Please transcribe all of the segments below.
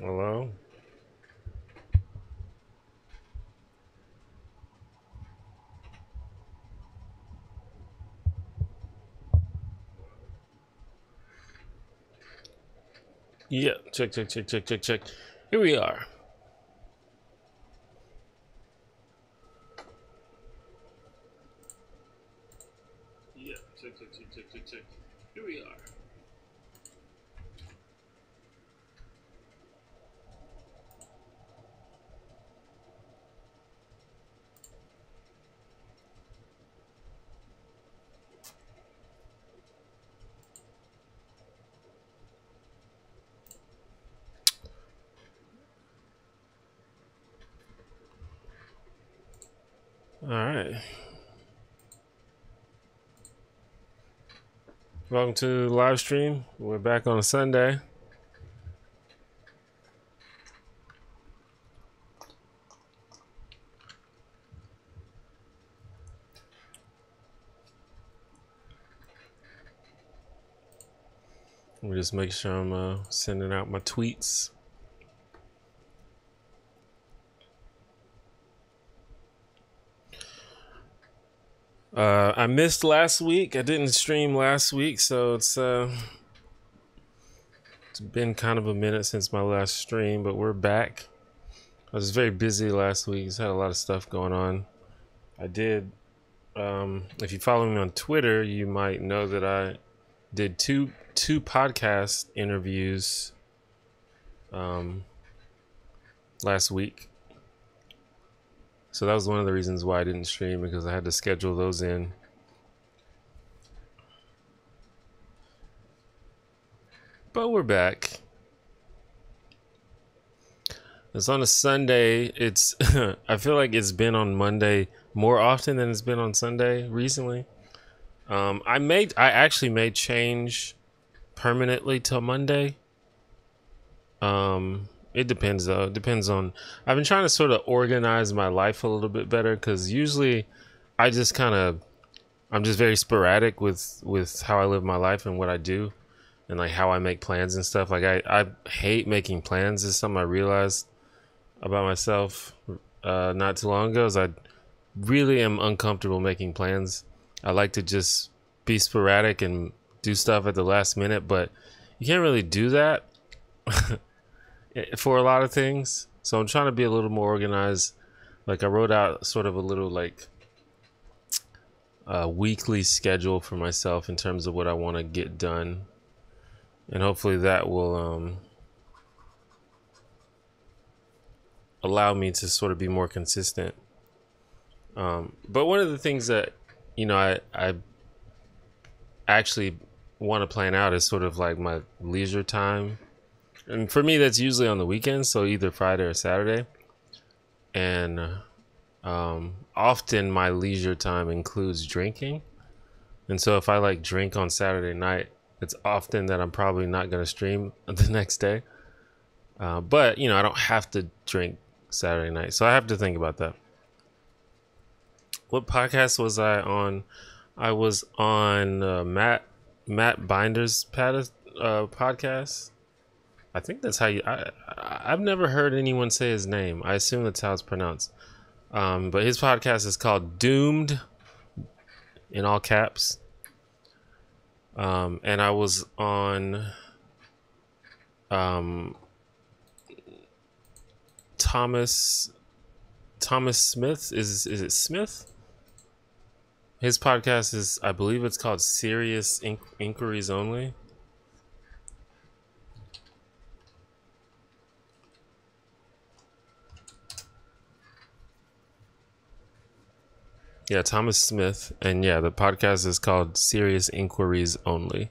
Hello? Yeah, check. Here we are. Yeah, check. Here we are. All right. Welcome to the live stream. We're back on a Sunday. Let me just make sure I'm sending out my tweets. I missed last week. I didn't stream last week, so it's been kind of a minute since my last stream, but we're back. I was very busy last week. Just had a lot of stuff going on. I did. If you follow me on Twitter, you might know that I did two podcast interviews last week. So that was one of the reasons why I didn't stream, because I had to schedule those in. But we're back. It's on a Sunday. It's I feel like it's been on Monday more often than it's been on Sunday recently. I actually made change permanently till Monday. It depends though. It depends on. I've been trying to sort of organize my life a little bit better, because usually I'm just very sporadic with how I live my life and what I do, and like how I make plans and stuff. Like I hate making plans. Is something I realized about myself not too long ago. Is I really am uncomfortable making plans. I like to just be sporadic and do stuff at the last minute, but you can't really do that for a lot of things. So I'm trying to be a little more organized. Like I wrote out sort of a little like weekly schedule for myself in terms of what I want to get done, and hopefully that will allow me to sort of be more consistent. But one of the things that I actually want to plan out is sort of like my leisure time. And for me, that's usually on the weekends, so either Friday or Saturday. And often my leisure time includes drinking. And so if I like drink on Saturday night, it's often that I'm probably not going to stream the next day. But, I don't have to drink Saturday night, so I have to think about that. What podcast was I on? I was on Matt Binder's podcast. I think that's how I've never heard anyone say his name. I assume that's how it's pronounced. But his podcast is called Doomed, in all caps. And I was on Thomas Smith. Is it Smith? His podcast is, I believe it's called Serious Inquiries Only. Yeah, Thomas Smith. And yeah, the podcast is called Serious Inquiries Only.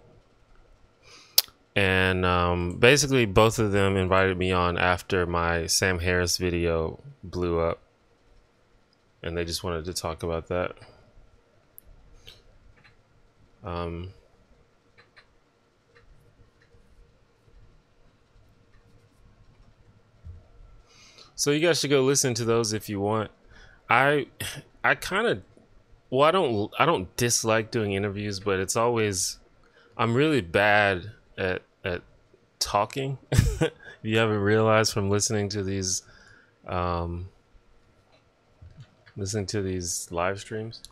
And basically both of them invited me on after my Sam Harris video blew up. And they just wanted to talk about that. So you guys should go listen to those if you want. I kind of, well, I don't dislike doing interviews, but it's always, I'm really bad at talking. You haven't realized from listening to these live streams?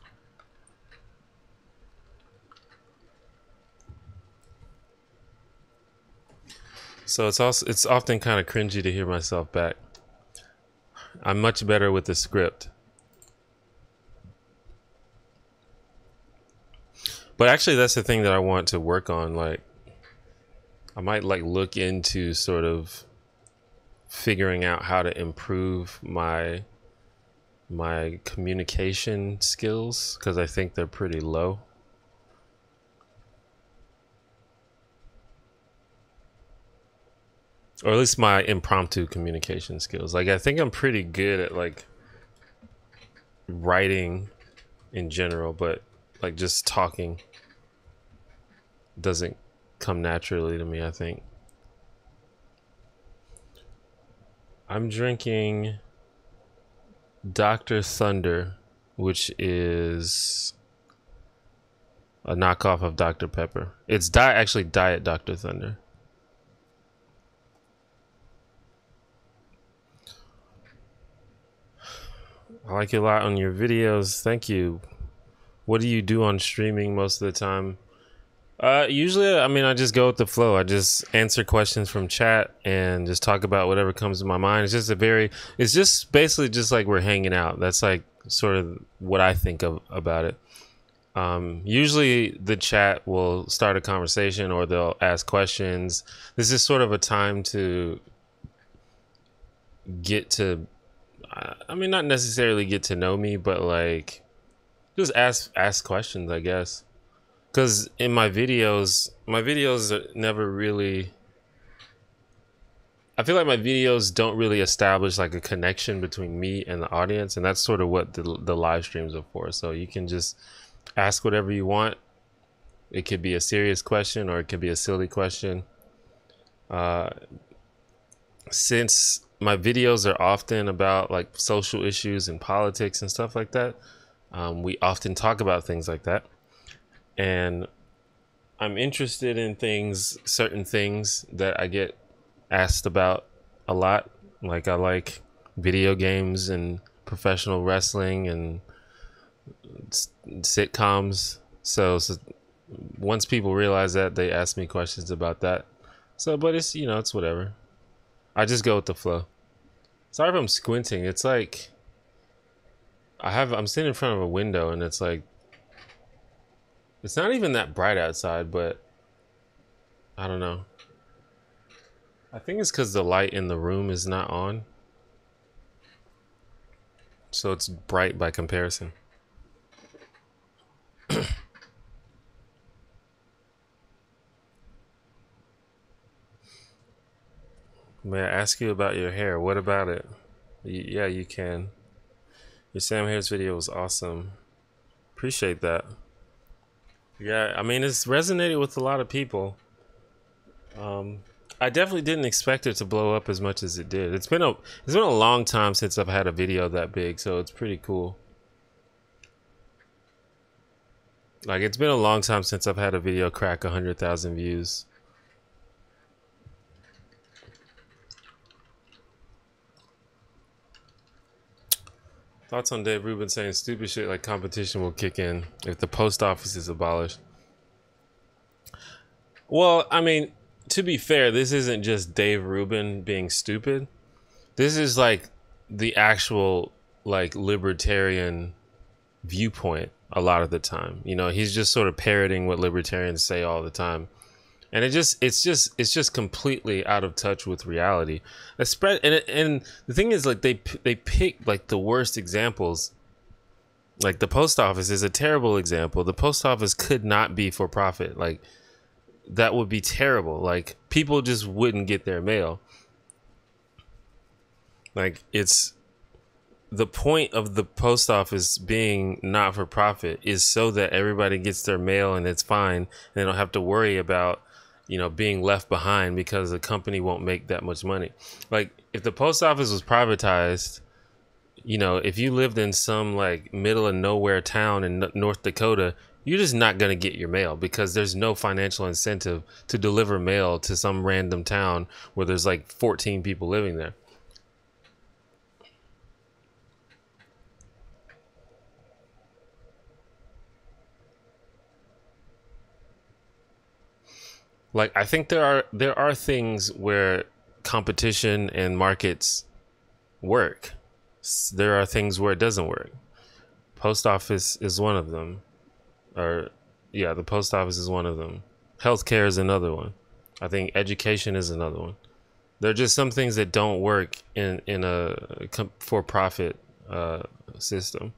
So it's often kind of cringy to hear myself back. I'm much better with the script. But actually that's the thing that I want to work on. Like I might like look into sort of figuring out how to improve my communication skills, because I think they're pretty low. Or at least my impromptu communication skills. Like I think I'm pretty good at like writing in general, but like just talking doesn't come naturally to me, I think. I'm drinking Dr. Thunder, which is a knockoff of Dr. Pepper. It's actually Diet Dr. Thunder. I like it a lot on your videos. Thank you. What do you do on streaming most of the time? Usually, I mean, I just go with the flow. I just answer questions from chat and just talk about whatever comes to my mind. It's just basically just like we're hanging out. That's like sort of what I think of about it. Usually the chat will start a conversation or they'll ask questions. This is sort of a time to get to, I mean, not necessarily get to know me, but like just ask questions, I guess. Because in my videos are never really, I feel like my videos don't really establish like a connection between me and the audience, and that's sort of what the live streams are for. So you can just ask whatever you want. It could be a serious question or it could be a silly question. Since my videos are often about like social issues and politics and stuff like that, we often talk about things like that. And I'm interested in certain things that I get asked about a lot. Like I like video games and professional wrestling and sitcoms. So once people realize that, they ask me questions about that. So, but it's, you know, it's whatever. I just go with the flow. Sorry if I'm squinting. It's like I'm sitting in front of a window and it's like, it's not even that bright outside, but I don't know. I think it's because the light in the room is not on. So it's bright by comparison. May I ask you about your hair? What about it? Yeah, you can. Your Sam Harris video was awesome. Appreciate that. Yeah, I mean, it's resonated with a lot of people. I definitely didn't expect it to blow up as much as it did. It's been a long time since I've had a video that big, so it's pretty cool. Like, it's been a long time since I've had a video crack 100,000 views. Thoughts on Dave Rubin saying stupid shit like competition will kick in if the post office is abolished? Well, I mean, to be fair, this isn't just Dave Rubin being stupid. This is like the actual like libertarian viewpoint a lot of the time. You know, he's just sort of parroting what libertarians say all the time. And it's just completely out of touch with reality. And the thing is, like they pick like the worst examples. Like the post office is a terrible example. The post office could not be for profit. Like that would be terrible. Like people just wouldn't get their mail. Like it's the point of the post office being not for profit is so that everybody gets their mail and it's fine. And they don't have to worry about, you know, being left behind because the company won't make that much money. Like if the post office was privatized, you know, if you lived in some like middle of nowhere town in North Dakota, you're just not going to get your mail because there's no financial incentive to deliver mail to some random town where there's like 14 people living there. Like, I think there are things where competition and markets work. There are things where it doesn't work. Post office is one of them. Or yeah, the post office is one of them. Healthcare is another one. I think education is another one. There are just some things that don't work in a for-profit system.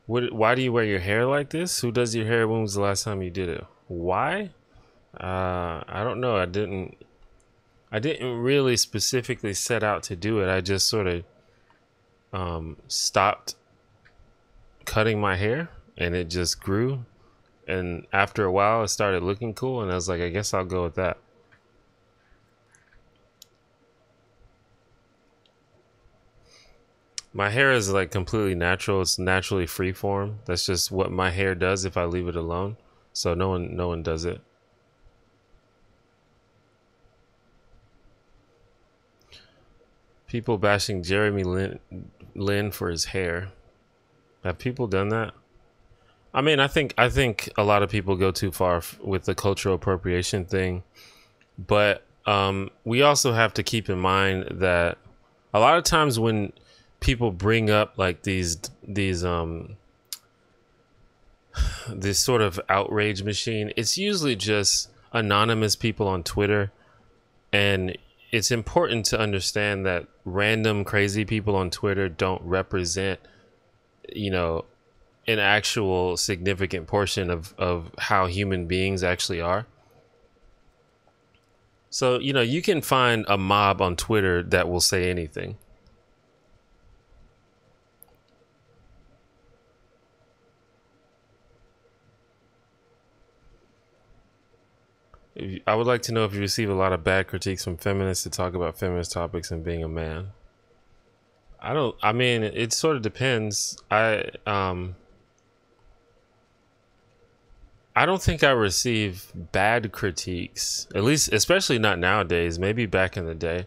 Why do you wear your hair like this? Who does your hair? When was the last time you did it? Why? I don't know. I didn't really specifically set out to do it. I just sort of stopped cutting my hair and it just grew. And after a while, it started looking cool. And I was like, I guess I'll go with that. My hair is like completely natural. It's naturally freeform. That's just what my hair does if I leave it alone. So no one does it. People bashing Jeremy Lin for his hair. Have people done that? I mean, I think a lot of people go too far with the cultural appropriation thing, but we also have to keep in mind that a lot of times when people bring up like these this sort of outrage machine, it's usually just anonymous people on Twitter, and it's important to understand that random crazy people on Twitter don't represent, you know, an actual significant portion of how human beings actually are. So, you know, you can find a mob on Twitter that will say anything. I would like to know if you receive a lot of bad critiques from feminists to talk about feminist topics and being a man. I mean, it sort of depends. I don't think I receive bad critiques, at least, especially not nowadays. Maybe back in the day,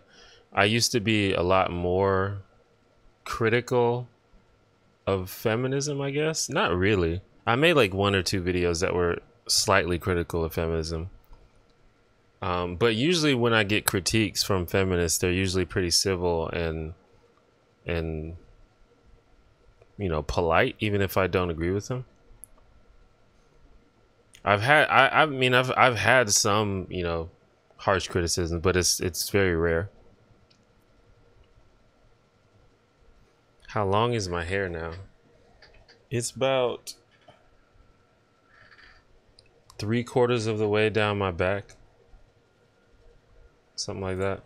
I used to be a lot more critical of feminism, I guess. Not really. I made like one or two videos that were slightly critical of feminism. But usually when I get critiques from feminists, they're usually pretty civil and you know, polite, even if I don't agree with them. I mean I've had some, you know, harsh criticism, but it's very rare. How long is my hair now? It's about 3/4 of the way down my back. Something like that.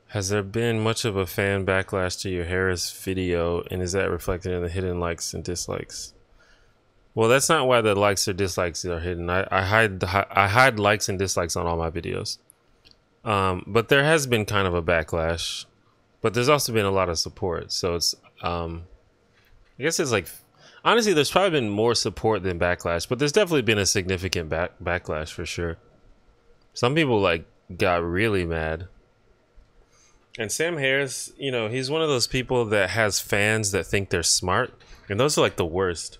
Has there been much of a fan backlash to your Harris video, and is that reflected in the hidden likes and dislikes? Well, that's not why the likes or dislikes are hidden. I hide likes and dislikes on all my videos. But there has been kind of a backlash, but there's also been a lot of support. So it's I guess it's like, honestly, there's probably been more support than backlash, but there's definitely been a significant backlash for sure. Some people like got really mad. And Sam Harris, you know, he's one of those people that has fans that think they're smart. And those are like the worst.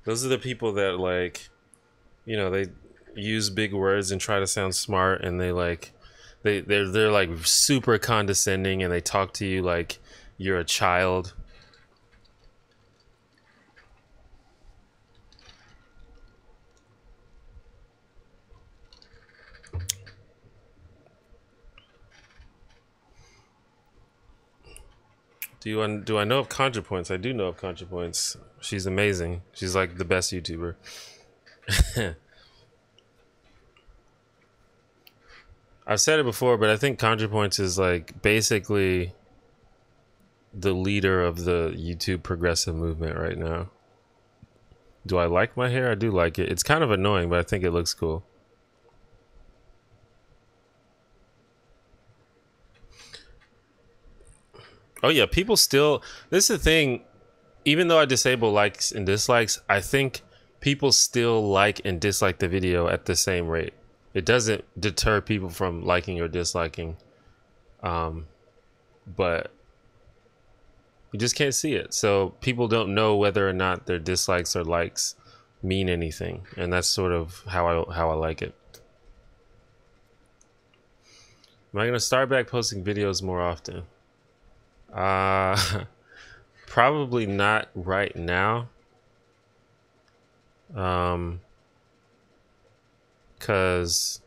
Those are the people that like, you know, they use big words and try to sound smart, and they like they're like super condescending, and they talk to you like you're a child. Do I know of ContraPoints? I do know of ContraPoints. She's amazing. She's like the best YouTuber. I've said it before, but I think ContraPoints is like basically the leader of the YouTube progressive movement right now. Do I like my hair? I do like it. It's kind of annoying, but I think it looks cool. Oh yeah, people still, this is the thing, even though I disable likes and dislikes, I think people still like and dislike the video at the same rate. It doesn't deter people from liking or disliking. But you just can't see it. So people don't know whether or not their dislikes or likes mean anything. And that's sort of how I like it. Am I gonna start back posting videos more often? Probably not right now. Cause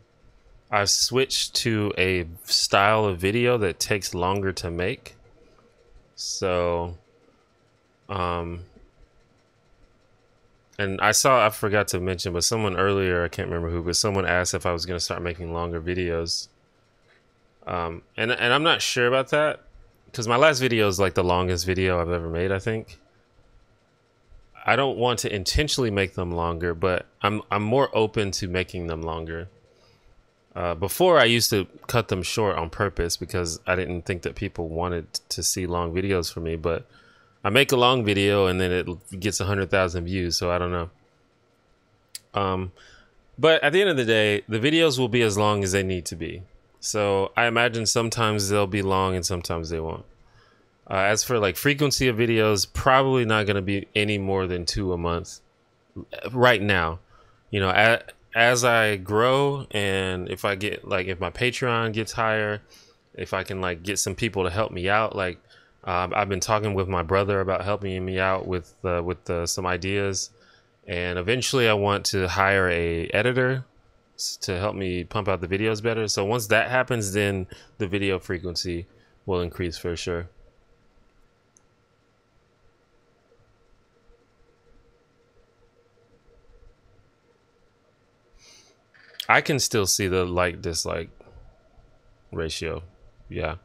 I've switched to a style of video that takes longer to make. So, and I forgot to mention, but someone earlier, I can't remember who, but someone asked if I was gonna start making longer videos. And I'm not sure about that, because my last video is like the longest video I've ever made, I think. I don't want to intentionally make them longer, but I'm more open to making them longer. Before, I used to cut them short on purpose because I didn't think that people wanted to see long videos from me. But I make a long video and then it gets 100,000 views, so I don't know. But at the end of the day, the videos will be as long as they need to be. So I imagine sometimes they'll be long and sometimes they won't. As for like frequency of videos, probably not going to be any more than 2 a month right now. You know, as I grow, and if I get like, if my Patreon gets higher, if I can like get some people to help me out, like I've been talking with my brother about helping me out with some ideas, and eventually I want to hire a editor to help me pump out the videos better. So once that happens, then the video frequency will increase for sure. I can still see the like dislike ratio, yeah,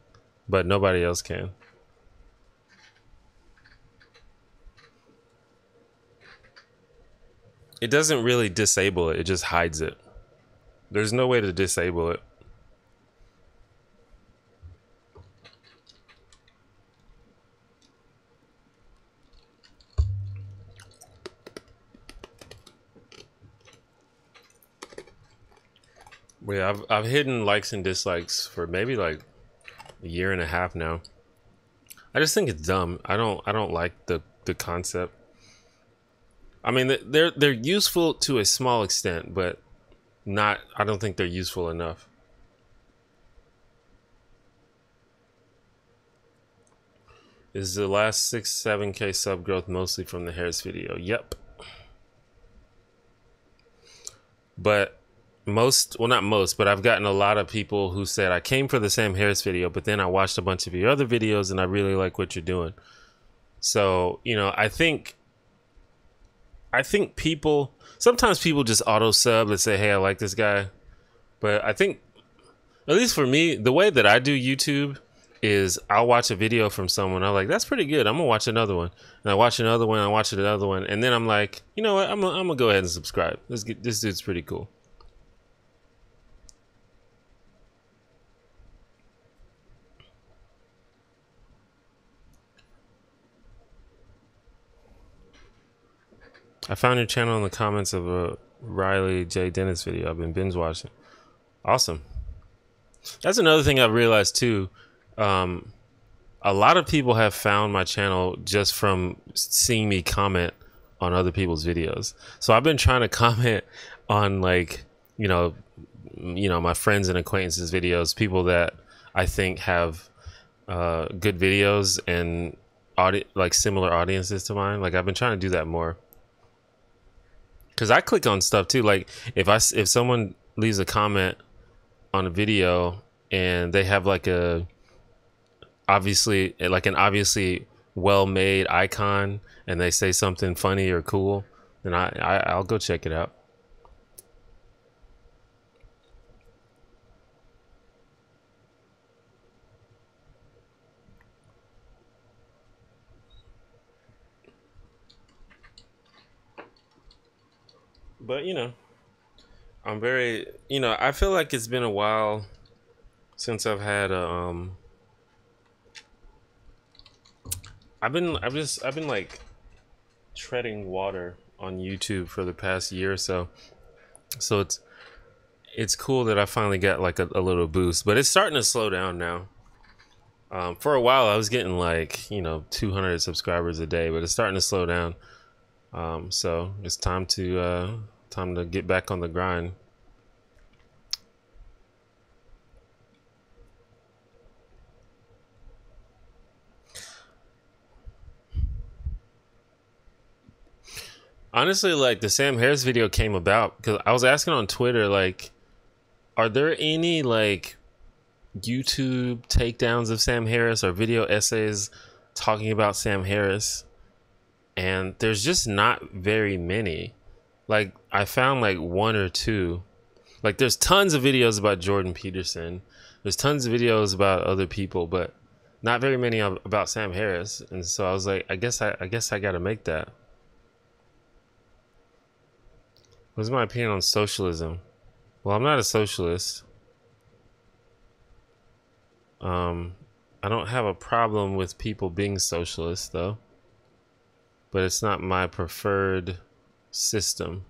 but nobody else can. It doesn't really disable it, it just hides it. There's no way to disable it. But yeah, I've hidden likes and dislikes for maybe like a year and a half now. I just think it's dumb. I don't like the concept. I mean, they're useful to a small extent, but not. I don't think they're useful enough. Is the last 6-7K sub growth mostly from the Harris video? Yep. But not most, but I've gotten a lot of people who said I came for the Sam Harris video, but then I watched a bunch of your other videos and I really like what you're doing. So, you know, I think people, sometimes people just auto sub and say, hey, I like this guy. But I think, at least for me, the way that I do YouTube is I'll watch a video from someone. I'm like, that's pretty good. I'm gonna watch another one, and I watch another one. I watch another one, and then I'm like, you know what? I'm gonna go ahead and subscribe. This dude's pretty cool. I found your channel in the comments of a Riley J. Dennis video. I've been binge watching. Awesome. That's another thing I've realized too. A lot of people have found my channel just from seeing me comment on other people's videos. So I've been trying to comment on like, my friends and acquaintances videos, people that I think have good videos and like similar audiences to mine. Like I've been trying to do that more. Cause I click on stuff too. Like if someone leaves a comment on a video and they have like an obviously well-made icon and they say something funny or cool, then I'll go check it out. But I'm very, I feel like it's been a while since I've had a I've been like treading water on YouTube for the past year or so. So it's cool that I finally got like a little boost, but it's starting to slow down now. For a while I was getting like 200 subscribers a day, but it's starting to slow down. So it's time to get back on the grind. Honestly, like the Sam Harris video came about because I was asking on Twitter, like, are there any like YouTube takedowns of Sam Harris or video essays talking about Sam Harris? And there's just not very many. Like I found like one or two. Like there's tons of videos about Jordan Peterson. There's tons of videos about other people, but not very many about Sam Harris. And so I was like, I guess I got to make that. What's my opinion on socialism? Well, I'm not a socialist. I don't have a problem with people being socialists though, but it's not my preferred system.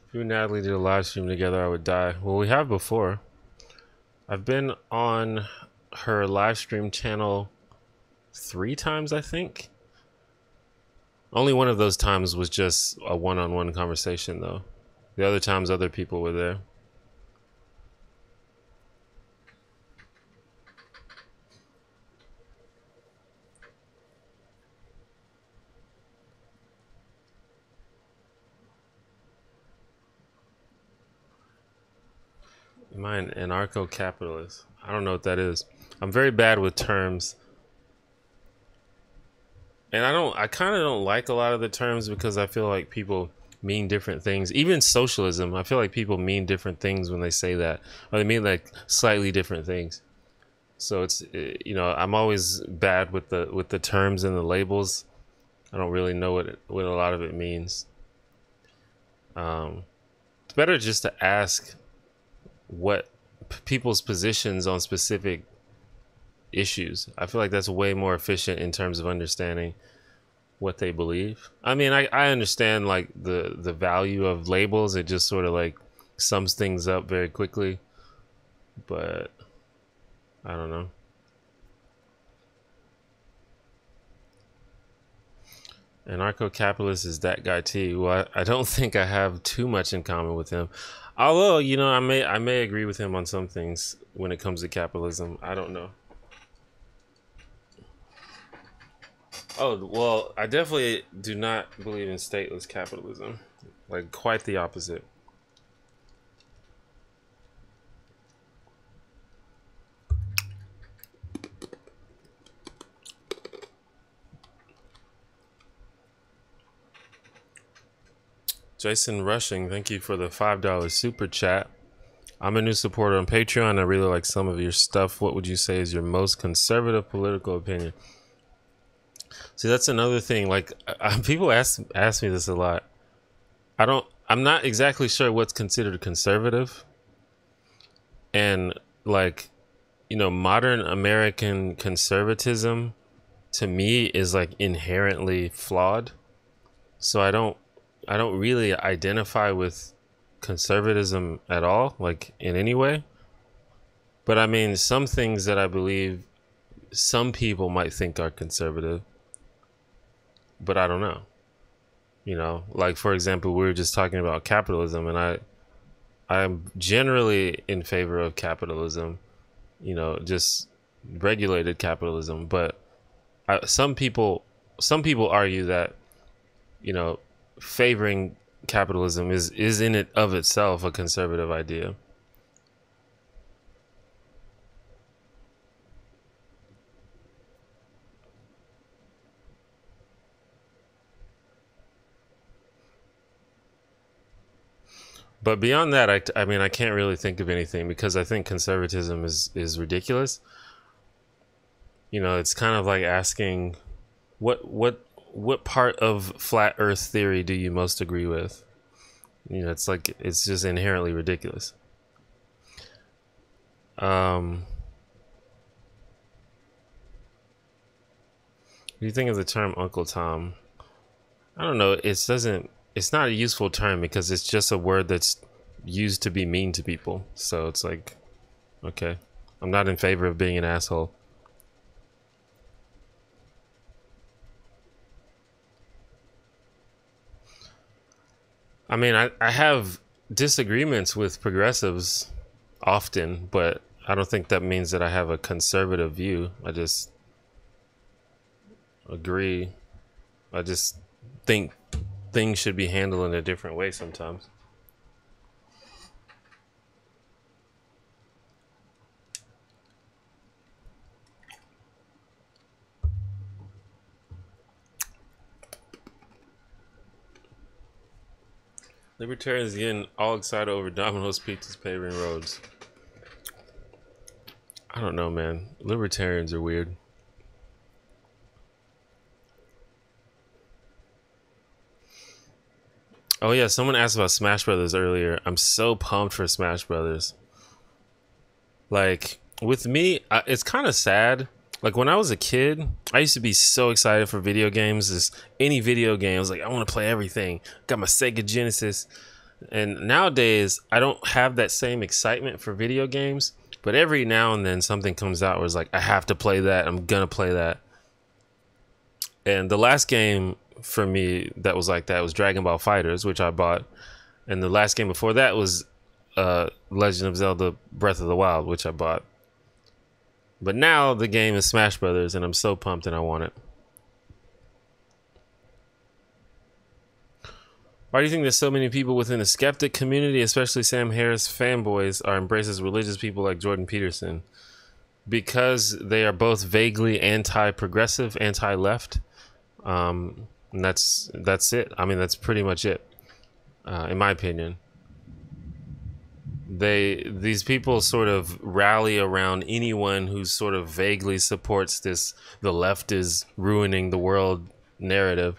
If you and Natalie did a live stream together, I would die. Well, we have before. I've been on her live stream channel 3 times, I think. Only one of those times was just a one-on-one conversation, though. The other times, other people were there. Am I an anarcho-capitalist? I don't know what that is. I'm very bad with terms. And I kind of don't like a lot of the terms because I feel like people mean different things. Even socialism, I feel like people mean different things when they say that. Or they mean like slightly different things. So it's, I'm always bad with the terms and the labels. I don't really know what a lot of it means. It's better just to ask what people's positions on specific issues. I feel like that's way more efficient in terms of understanding what they believe. I mean, I understand like the value of labels. It just sort of like sums things up very quickly, but I don't know. Anarcho-capitalist is that guy too. Well, I don't think I have too much in common with him. Although, I may agree with him on some things when it comes to capitalism. I don't know. Oh, well, I definitely do not believe in stateless capitalism. Like, quite the opposite. Jason Rushing, thank you for the $5 super chat. I'm a new supporter on Patreon. I really like some of your stuff. What would you say is your most conservative political opinion? See, that's another thing. Like, people ask me this a lot. I'm not exactly sure what's considered conservative. And like, modern American conservatism to me is like inherently flawed. So I don't really identify with conservatism at all, like in any way. But I mean, some things that I believe some people might think are conservative, but I don't know. Like for example, we were just talking about capitalism, and I'm generally in favor of capitalism, just regulated capitalism. But some people argue that, favoring capitalism is in it of itself a conservative idea. But beyond that, I mean, I can't really think of anything because I think conservatism is ridiculous. You know, it's kind of like asking what part of flat Earth theory do you most agree with? You know, it's like it's just inherently ridiculous. What do you think of the term Uncle Tom? I don't know. It's not a useful term because it's just a word that's used to be mean to people. So it's like, okay, I'm not in favor of being an asshole. I mean, I have disagreements with progressives often, but I don't think that means that I have a conservative view. I just agree. I just think things should be handled in a different way sometimes. Libertarians getting all excited over Domino's pizzas paving roads. I don't know, man. Libertarians are weird. Oh yeah, someone asked about Smash Brothers earlier. I'm so pumped for Smash Brothers. Like with me, it's kind of sad. Like when I was a kid, I used to be so excited for video games. Just any video game, I was like, I want to play everything. Got my Sega Genesis, and nowadays I don't have that same excitement for video games. But every now and then something comes out where it's like, I have to play that. I'm gonna play that. And the last game for me that was like that was Dragon Ball Fighters, which I bought. And the last game before that was Legend of Zelda Breath of the Wild, which I bought. But now the game is Smash Brothers, and I'm so pumped and I want it. Why do you think there's so many people within the skeptic community, especially Sam Harris fanboys, are embraced as religious people like Jordan Peterson? Because they are both vaguely anti-progressive, anti-left. And that's it. I mean, that's pretty much it, in my opinion. These people sort of rally around anyone who sort of vaguely supports this the left is ruining the world narrative.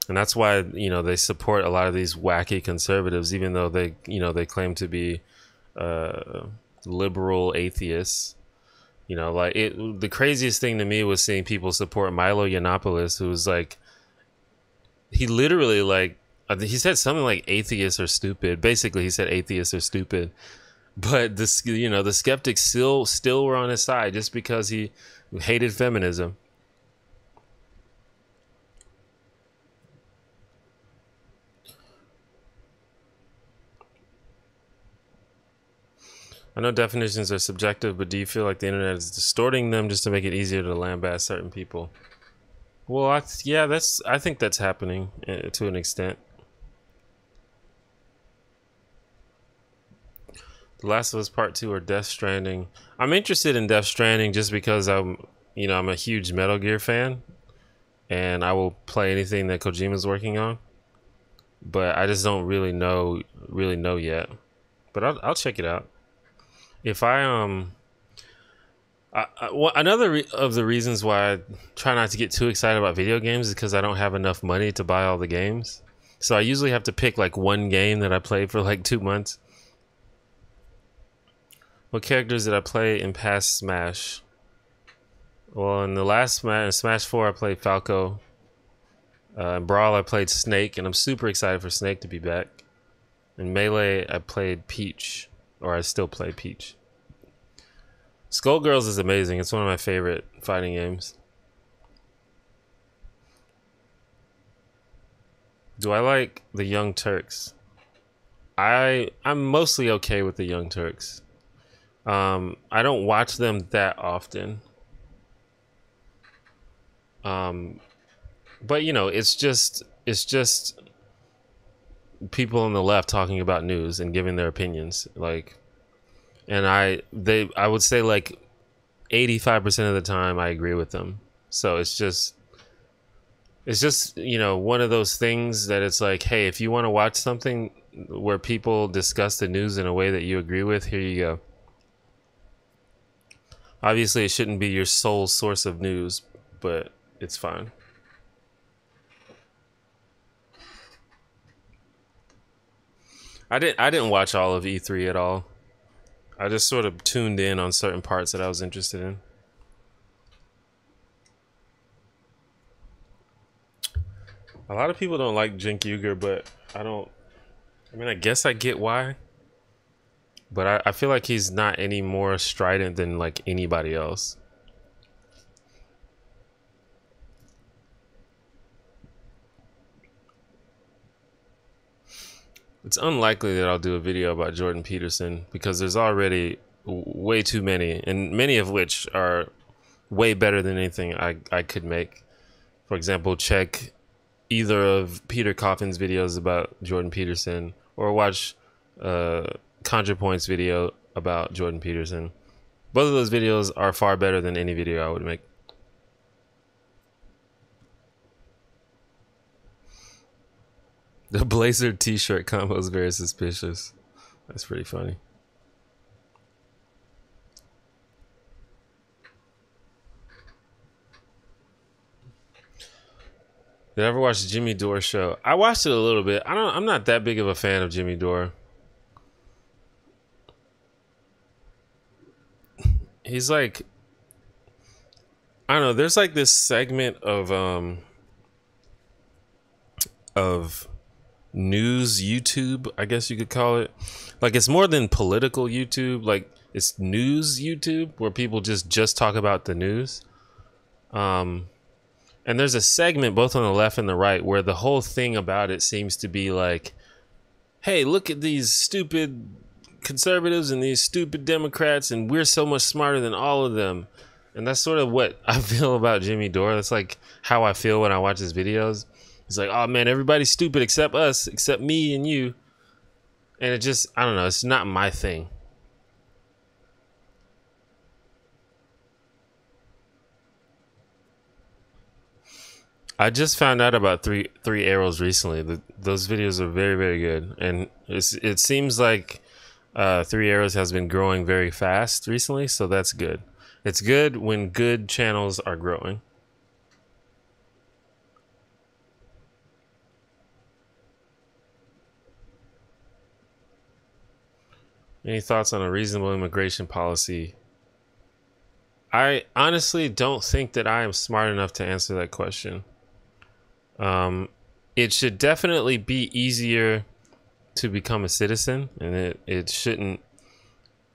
And that's why, you know, they support a lot of these wacky conservatives, even though they, you know, they claim to be liberal atheists. You know, like the craziest thing to me was seeing people support Milo Yiannopoulos, who was like, he literally like, he said something like atheists are stupid. Basically, he said atheists are stupid. But this, you know, the skeptics still were on his side just because he hated feminism. I know definitions are subjective, but do you feel like the internet is distorting them just to make it easier to lambast certain people? Well, I think that's happening to an extent. The Last of Us Part 2 or Death Stranding. I'm interested in Death Stranding just because I'm a huge Metal Gear fan, and I will play anything that Kojima's working on. But I just don't really know yet. But I'll check it out. If another of the reasons why I try not to get too excited about video games is because I don't have enough money to buy all the games. So I usually have to pick like one game that I play for like 2 months. What characters did I play in past Smash? Well, in the last Smash 4, I played Falco. In Brawl, I played Snake, and I'm super excited for Snake to be back. In Melee, I played Peach, or I still play Peach. Skullgirls is amazing. It's one of my favorite fighting games. Do I like the Young Turks? I'm mostly okay with the Young Turks. I don't watch them that often. But you know, it's just people on the left talking about news and giving their opinions. Like, and I would say like 85% of the time I agree with them. So it's just, It's just, you know, one of those things that it's like, hey, if you want to watch something where people discuss the news in a way that you agree with, here you go. Obviously, it shouldn't be your sole source of news, but it's fine. I didn't watch all of E3 at all. I just sort of tuned in on certain parts that I was interested in. A lot of people don't like Cenk Uygur, but I mean, I guess I get why. But I feel like he's not any more strident than like anybody else. It's unlikely that I'll do a video about Jordan Peterson because there's already way too many, and many of which are way better than anything I could make. For example, check either of Peter Coffin's videos about Jordan Peterson or watch ContraPoint's video about Jordan Peterson. Both of those videos are far better than any video I would make. The Blazer t-shirt combo is very suspicious. That's pretty funny. Did I ever watch the Jimmy Dore show? I watched it a little bit. I'm not that big of a fan of Jimmy Dore. He's like, I don't know, there's like this segment of news YouTube, I guess you could call it. Like, it's more than political YouTube, like it's news YouTube where people just talk about the news. And there's a segment both on the left and the right where the whole thing about it seems to be like, hey, look at these stupid conservatives and these stupid Democrats, and we're so much smarter than all of them. And that's sort of what I feel about Jimmy Dore. That's like how I feel when I watch his videos. It's like, oh man, everybody's stupid except us, except me and you. And it just, I don't know, it's not my thing. I just found out about three arrows recently. Those videos are very, very good, and it seems like Three Arrows has been growing very fast recently, so that's good. It's good when good channels are growing. Any thoughts on a reasonable immigration policy? I honestly don't think that I am smart enough to answer that question. It should definitely be easier to become a citizen, and it shouldn't,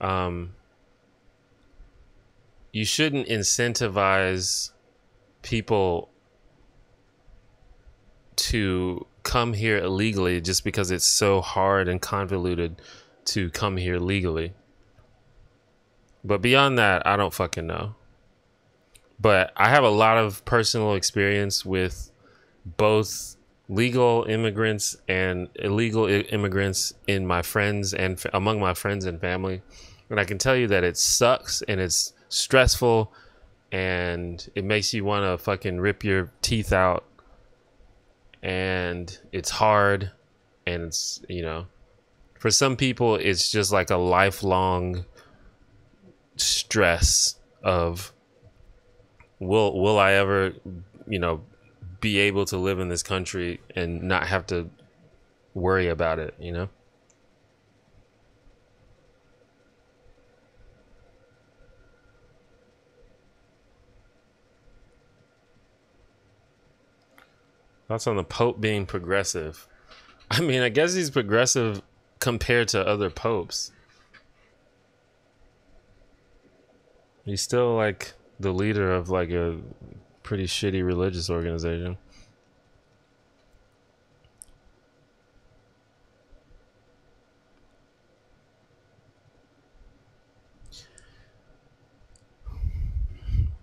you shouldn't incentivize people to come here illegally just because it's so hard and convoluted to come here legally. But beyond that, I don't fucking know. But I have a lot of personal experience with both legal immigrants and illegal immigrants in my friends and among my friends and family. And I can tell you that it sucks and it's stressful and it makes you want to fucking rip your teeth out. And it's hard. And it's, you know, for some people, it's just like a lifelong stress of, will I ever, you know, be able to live in this country and not have to worry about it, you know? Thoughts on the Pope being progressive? I mean, I guess he's progressive compared to other popes. He's still like the leader of like a pretty shitty religious organization.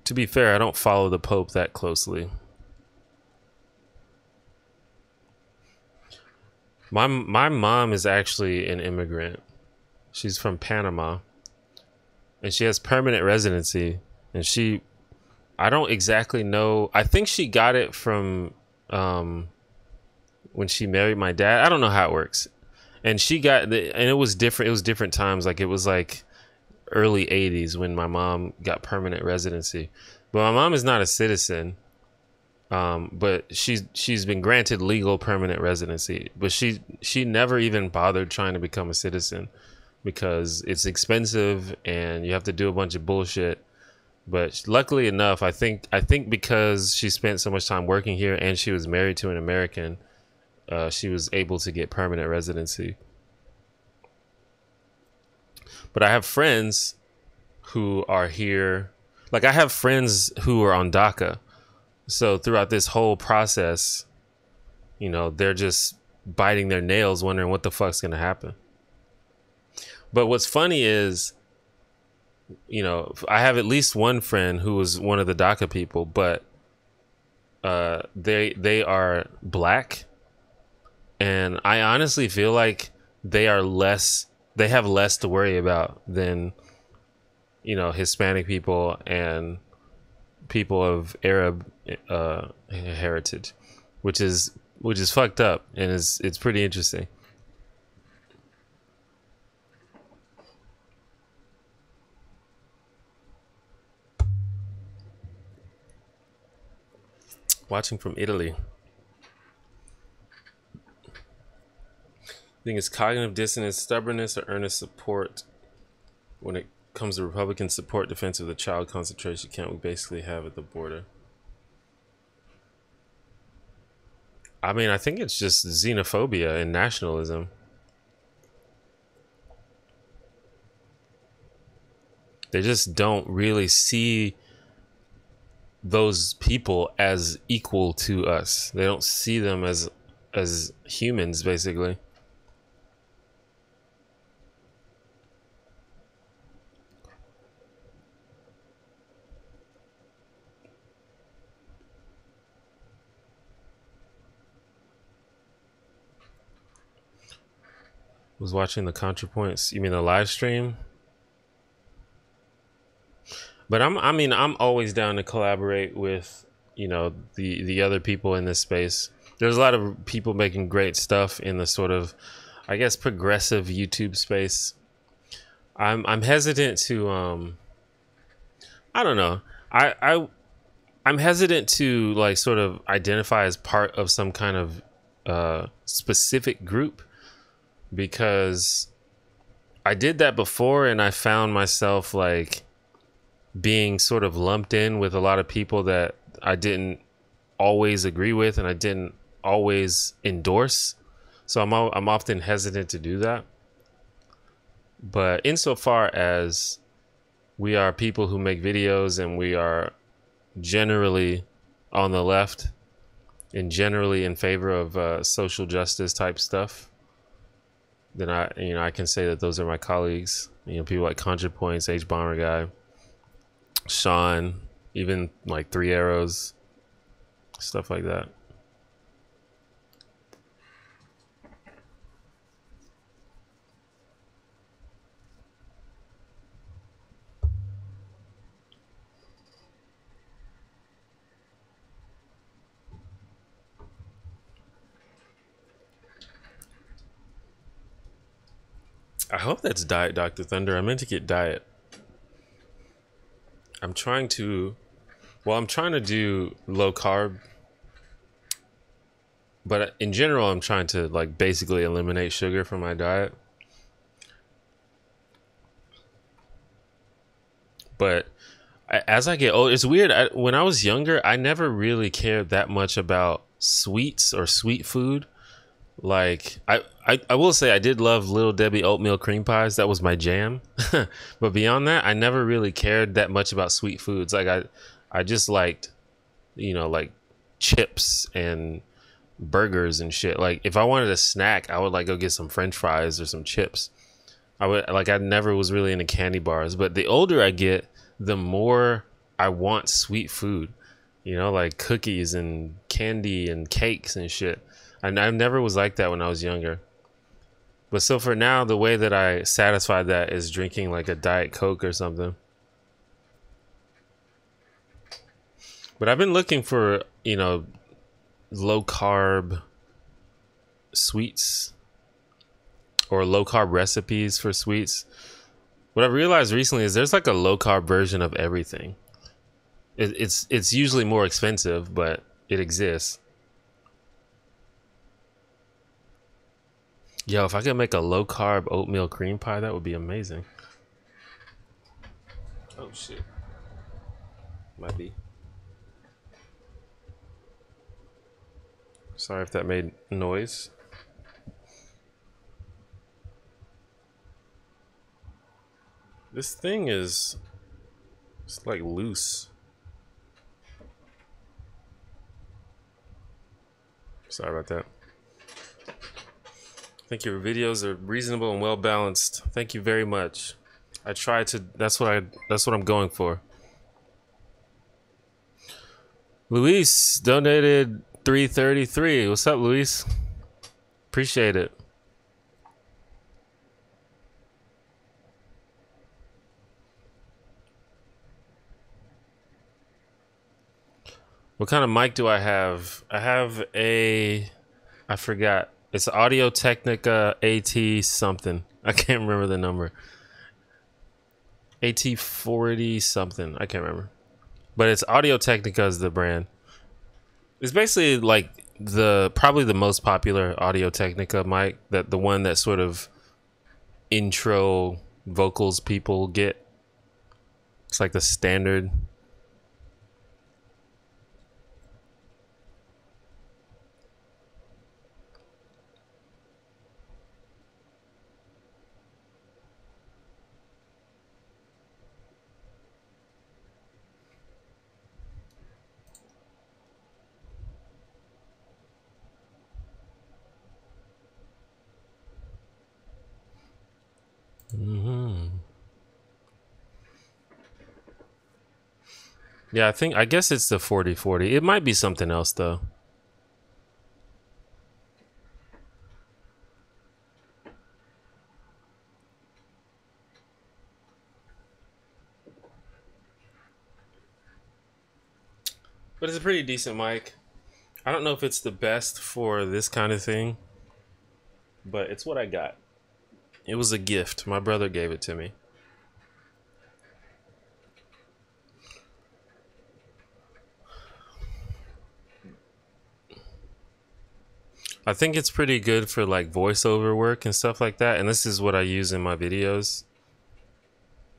To be fair, I don't follow the Pope that closely. My mom is actually an immigrant. She's from Panama. And she has permanent residency. And I don't exactly know. I think she got it from when she married my dad. I don't know how it works. And she got the, and it was different. It was different times. Like it was like early 80s when my mom got permanent residency. But my mom is not a citizen. But she's been granted legal permanent residency. But she never even bothered trying to become a citizen because it's expensive and you have to do a bunch of bullshit. But luckily enough, I think because she spent so much time working here and she was married to an American, she was able to get permanent residency. But I have friends who are here. Like I have friends who are on DACA. So throughout this whole process, you know, they're just biting their nails wondering what the fuck's going to happen. But what's funny is, you know, I have at least one friend who was one of the DACA people, but they are black. And I honestly feel like they have less to worry about than, you know, Hispanic people and people of Arab heritage, which is fucked up, and it's pretty interesting. Watching from Italy. I think it's cognitive dissonance, stubbornness, or earnest support. When it comes to Republican support defense of the child concentration camp we basically have at the border. I mean, I think it's just xenophobia and nationalism. They just don't really see those people as equal to us. They don't see them as humans, basically. Was watching the ContraPoints. You mean the live stream? But I'm always down to collaborate with, you know, the other people in this space. There's a lot of people making great stuff in the sort of, I guess, progressive YouTube space. I'm hesitant to I don't know. I'm hesitant to like sort of identify as part of some kind of specific group, because I did that before and I found myself like being sort of lumped in with a lot of people that I didn't always agree with and I didn't always endorse. So I'm often hesitant to do that. But insofar as we are people who make videos and we are generally on the left and generally in favor of social justice type stuff, then I can say that those are my colleagues. You know, people like ContraPoints, H Bomber Guy, Sean, even like 3 Arrows, stuff like that. I hope that's Diet Dr. Thunder. I meant to get Diet. I'm trying to do low carb, but in general, I'm trying to like basically eliminate sugar from my diet. But as I get older, it's weird. When I was younger, I never really cared that much about sweets or sweet food. Like I will say I did love Little Debbie oatmeal cream pies. That was my jam. But beyond that, I never really cared that much about sweet foods. Like I just liked, you know, like chips and burgers and shit. Like if I wanted a snack, I would like go get some French fries or some chips. I never was really into candy bars. But the older I get, the more I want sweet food. You know, like cookies and candy and cakes and shit. And I never was like that when I was younger. But so for now, the way that I satisfy that is drinking like a Diet Coke or something. But I've been looking for, you know, low carb sweets or low carb recipes for sweets. What I've realized recently is there's like a low carb version of everything. It's usually more expensive, but it exists. Yo, if I could make a low carb oatmeal cream pie, that would be amazing. Oh shit. Might be. Sorry if that made noise. This thing is, it's like loose. Sorry about that. I think your videos are reasonable and well balanced. Thank you very much. I try to. That's what I'm going for. Luis donated $3.33. What's up, Luis? Appreciate it. What kind of mic do I have? I have a, I forgot. It's Audio Technica AT something. I can't remember the number. AT40 something. I can't remember. But it's Audio Technica is the brand. It's basically like probably the most popular Audio Technica mic, that the one that sort of intro vocals people get. It's like the standard. Yeah, I guess it's the 4040. It might be something else though. But it's a pretty decent mic. I don't know if it's the best for this kind of thing, but it's what I got. It was a gift. My brother gave it to me. I think it's pretty good for like voiceover work and stuff like that. And this is what I use in my videos.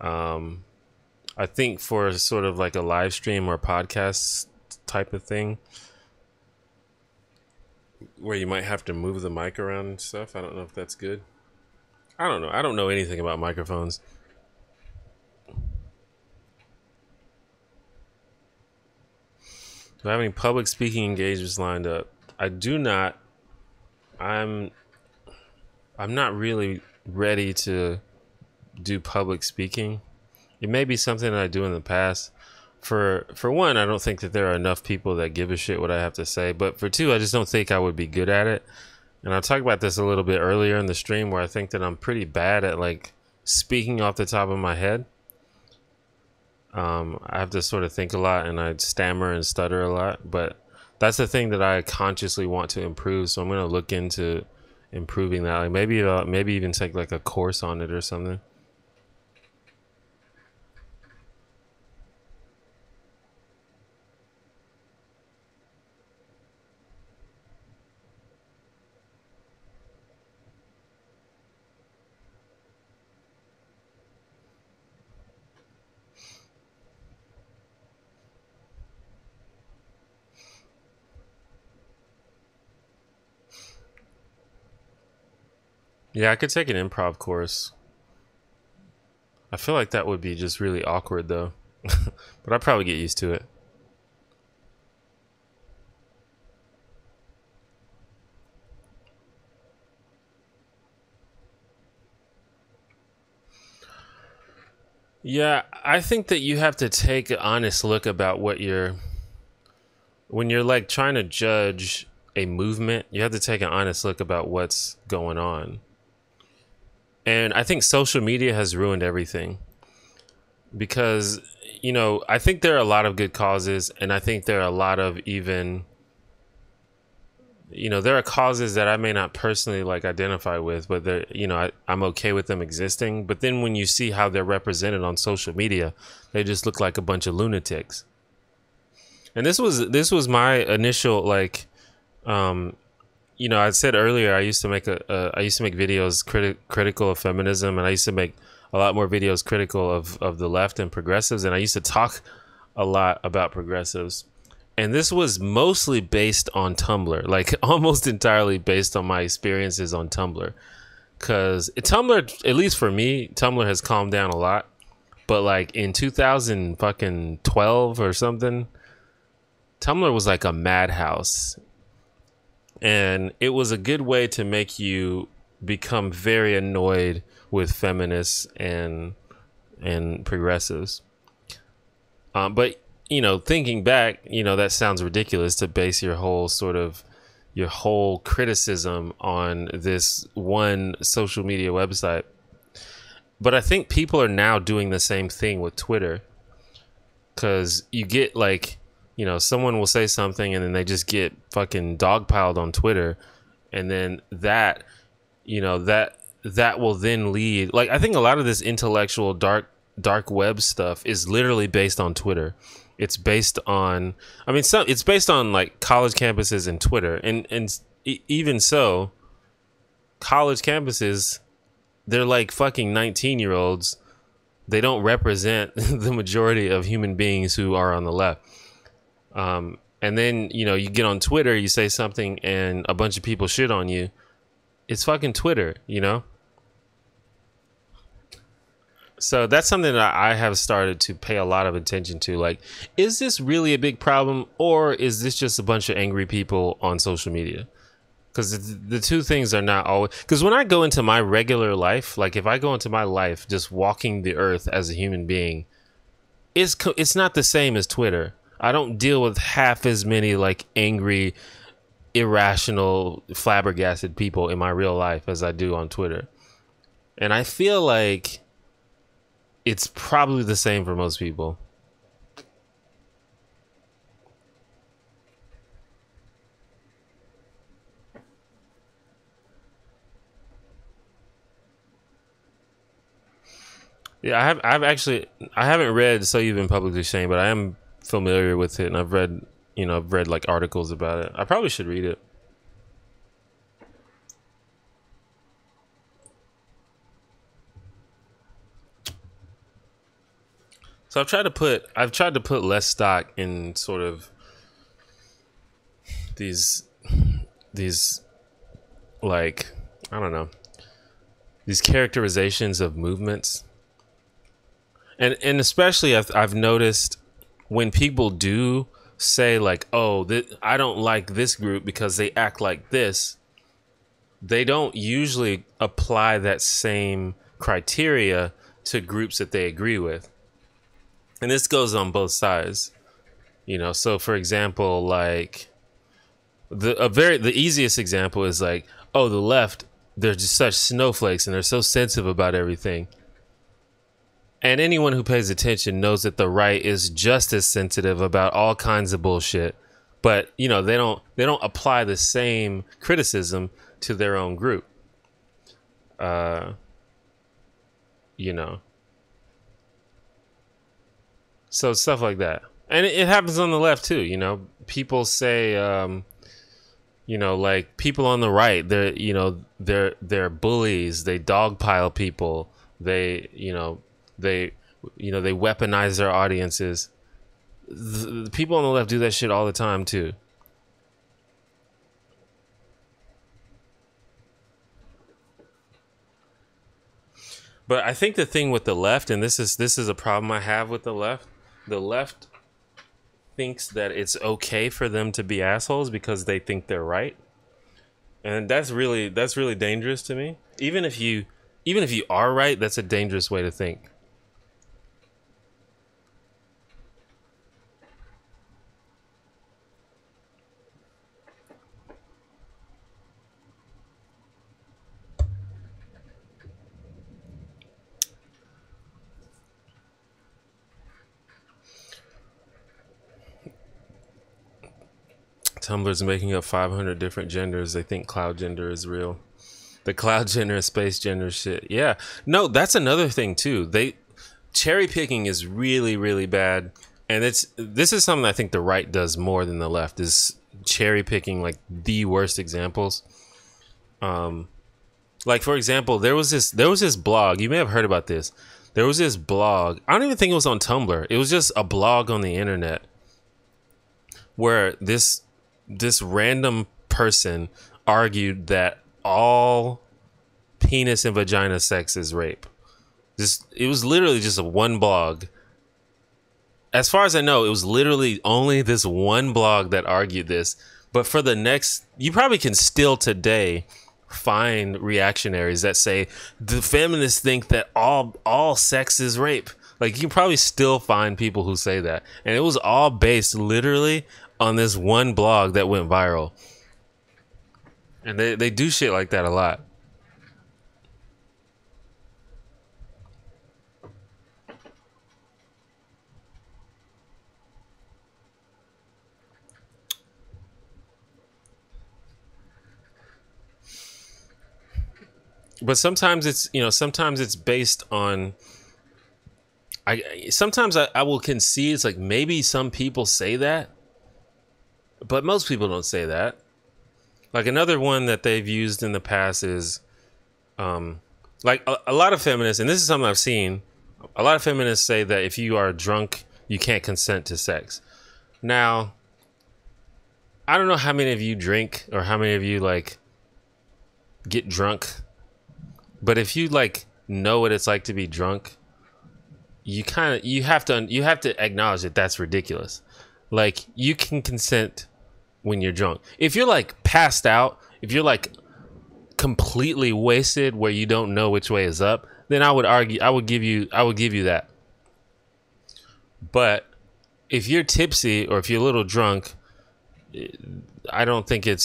I think for sort of like a live stream or podcast type of thing, where you might have to move the mic around and stuff. I don't know if that's good. I don't know. I don't know anything about microphones. Do I have any public speaking engagements lined up? I do not. I'm not really ready to do public speaking. It may be something that I do in the past. For one, I don't think that there are enough people that give a shit what I have to say. But for two, I just don't think I would be good at it. And I'll talk about this a little bit earlier in the stream, where I think that I'm pretty bad at like speaking off the top of my head. I have to sort of think a lot, and I stammer and stutter a lot. But that's the thing that I consciously want to improve. So I'm going to look into improving that. Like maybe even take like a course on it or something. Yeah, I could take an improv course. I feel like that would be just really awkward though. But I'd probably get used to it. Yeah, I think that you have to take an honest look about when you're like trying to judge a movement, you have to take an honest look about what's going on. And I think social media has ruined everything, because, I think there are a lot of good causes, and I think there are a lot of even there are causes that I may not personally like identify with, but they're, I'm okay with them existing. But then when you see how they're represented on social media, they just look like a bunch of lunatics. And this was my initial, like, I said earlier, I used to make videos critical of feminism, and I used to make a lot more videos critical of the left and progressives, and I used to talk a lot about progressives. And this was mostly based on Tumblr, like almost entirely based on my experiences on Tumblr. Because Tumblr, at least for me, Tumblr has calmed down a lot. But like in 2012 or something, Tumblr was like a madhouse. And it was a good way to make you become very annoyed with feminists and progressives. But thinking back, that sounds ridiculous to base your whole criticism on this one social media website. But I think people are now doing the same thing with Twitter, because you get like, someone will say something and then they just get fucking dogpiled on Twitter, and then that will then lead, like, I think a lot of this intellectual dark web stuff is literally based on Twitter. It's based on, it's based on like college campuses and Twitter, and even so, college campuses, they're like fucking 19-year-olds. They don't represent the majority of human beings who are on the left. And then you get on Twitter, you say something, and a bunch of people shit on you. It's fucking Twitter, So that's something that I have started to pay a lot of attention to. Like, is this really a big problem, or is this just a bunch of angry people on social media? Because the two things are not always. Because when I go into my regular life, like if I go into my life just walking the earth as a human being, it's not the same as Twitter. I don't deal with half as many like angry, irrational, flabbergasted people in my real life as I do on Twitter. And I feel like it's probably the same for most people. Yeah, I haven't read So You've Been Publicly Shamed, but I am familiar with it, and I've read like articles about it. I probably should read it. So I've tried to put less stock in sort of these like, I don't know, these characterizations of movements, and especially I've noticed when people do say like, oh, I don't like this group because they act like this, they don't usually apply that same criteria to groups that they agree with. And this goes on both sides, so for example, like the easiest example is like, oh, the left, they're just such snowflakes and they're so sensitive about everything. And anyone who pays attention knows that the right is just as sensitive about all kinds of bullshit. But, they don't apply the same criticism to their own group. So stuff like that. And it happens on the left too, people say like people on the right, they're bullies, they dogpile people, they weaponize their audiences. The people on the left do that shit all the time too. But I think the thing with the left, and this is a problem I have with the left thinks that it's okay for them to be assholes because they think they're right. And that's really dangerous to me. Even if you are right, that's a dangerous way to think. Tumblr's making up 500 different genders. They think cloud gender is real. The cloud gender and space gender shit. Yeah. No, that's another thing too. Cherry picking is really, really bad. And this is something I think the right does more than the left, is cherry picking like the worst examples. Like for example, there was this blog. You may have heard about this. There was this blog. I don't even think it was on Tumblr. It was just a blog on the internet where this random person argued that all penis and vagina sex is rape. It was literally just a one blog. As far as I know, it was literally only this one blog that argued this. But for the next, you probably can still today find reactionaries that say the feminists think that all sex is rape. Like you can probably still find people who say that. And it was all based literally on this one blog that went viral. And they do shit like that a lot. But sometimes it's based on sometimes I will concede it's like maybe some people say that, but most people don't say that. Like another one that they've used in the past is like a lot of feminists, and this is something I've seen, a lot of feminists say that if you are drunk, you can't consent to sex. Now, I don't know how many of you drink or how many of you like get drunk. But if you like know what it's like to be drunk, you have to acknowledge that that's ridiculous. Like you can consent when you're drunk. If you're like passed out, if you're like completely wasted where you don't know which way is up, then I would give you that. But if you're tipsy or if you're a little drunk, I don't think it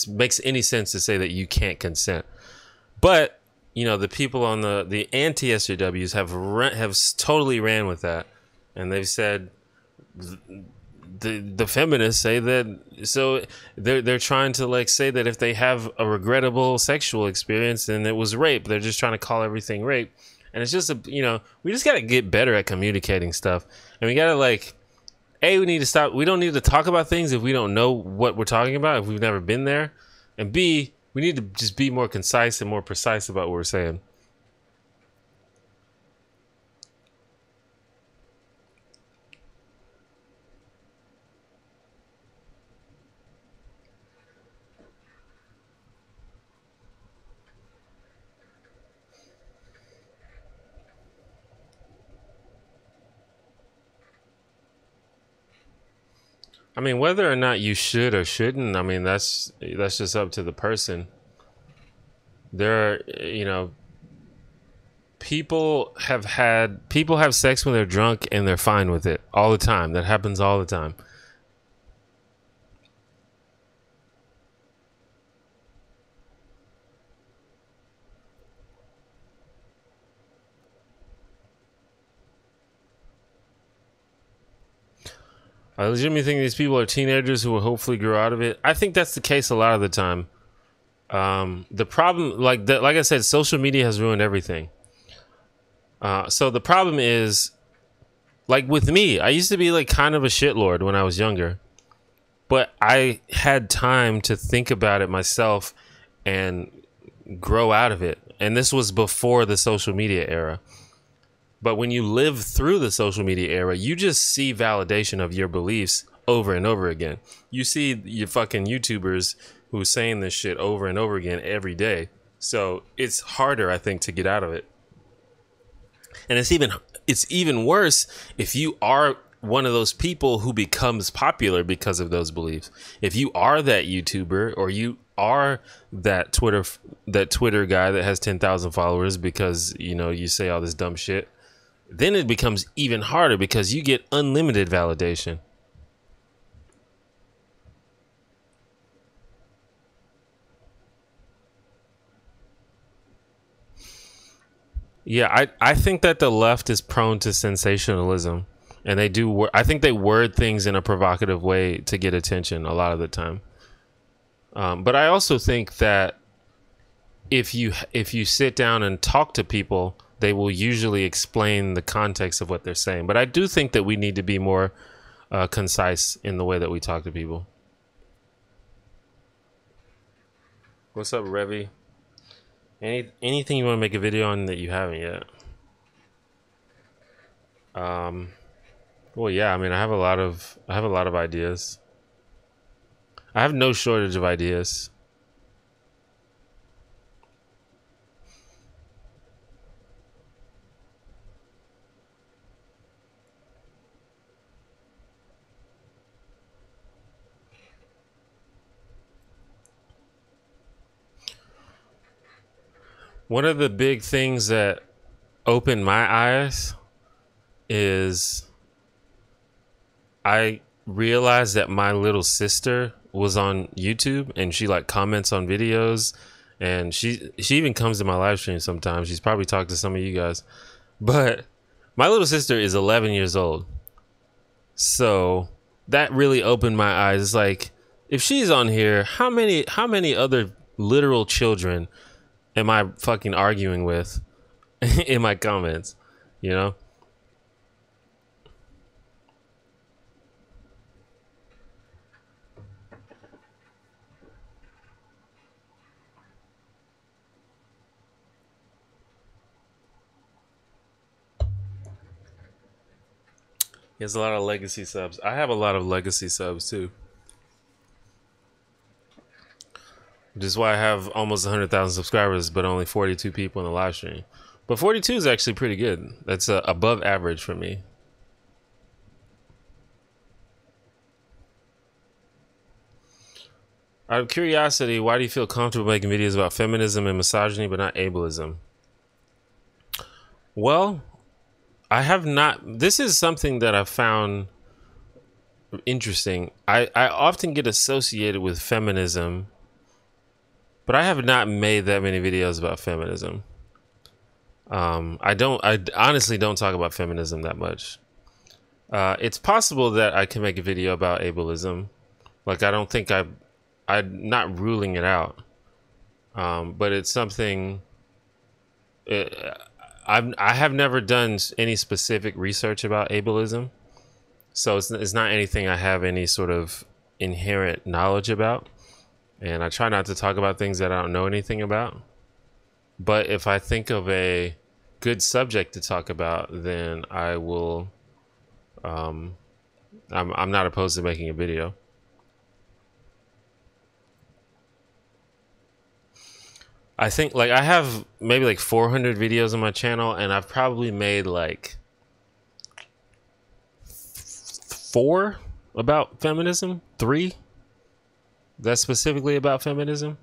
makes any sense to say that you can't consent. But you know, the people on the anti-SJWs have totally ran with that, and they've said the feminists say that, so they're trying to like say that if they have a regrettable sexual experience then it was rape. They're just trying to call everything rape, and it's just we just got to get better at communicating stuff, and we got to like. We need to stop. We don't need to talk about things if we don't know what we're talking about, if we've never been there. And B, we need to just be more concise and more precise about what we're saying. I mean, whether or not you should or shouldn't, I mean, that's just up to the person. There are, people have sex when they're drunk and they're fine with it all the time. That happens all the time. I legitimately think these people are teenagers who will hopefully grow out of it. I think that's the case a lot of the time. The problem, like I said, social media has ruined everything. So the problem is, like with me, I used to be like kind of a shitlord when I was younger, but I had time to think about it myself and grow out of it. And this was before the social media era. But when you live through the social media era, you just see validation of your beliefs over and over again. You see your fucking YouTubers who are saying this shit over and over again every day. So it's harder, I think, to get out of it. And it's even worse if you are one of those people who becomes popular because of those beliefs. If you are that YouTuber or you are that Twitter guy that has 10,000 followers because, you say all this dumb shit, then it becomes even harder because you get unlimited validation. Yeah, I think that the left is prone to sensationalism. and they do. I think they word things in a provocative way to get attention a lot of the time. But I also think that if you sit down and talk to people, they will usually explain the context of what they're saying. But I do think that we need to be more concise in the way that we talk to people. What's up, Revy? Anything you want to make a video on that you haven't yet? Well, yeah. I mean, I have a lot of ideas. I have no shortage of ideas. One of the big things that opened my eyes is I realized that my little sister was on YouTube, and she like comments on videos, and she even comes to my live stream sometimes. She's probably talked to some of you guys, but my little sister is 11 years old. So that really opened my eyes. It's like, if she's on here, how many other literal children am I fucking arguing with in my comments, you know? He has a lot of legacy subs. I have a lot of legacy subs too. Which is why I have almost 100,000 subscribers, but only 42 people in the live stream. But 42 is actually pretty good. That's above average for me. Out of curiosity, why do you feel comfortable making videos about feminism and misogyny, but not ableism? Well, I have not. This is something that I found interesting. I often get associated with feminism, but I have not made that many videos about feminism. I honestly don't talk about feminism that much. It's possible that I can make a video about ableism. Like, I don't think I'm not ruling it out. But it's something I have never done any specific research about ableism. So it's not anything I have any sort of inherent knowledge about. And I try not to talk about things that I don't know anything about. But if I think of a good subject to talk about, then I will. I'm not opposed to making a video. I think like I have maybe like 400 videos on my channel, and I've probably made like 4 about feminism, 3 that's specifically about feminism.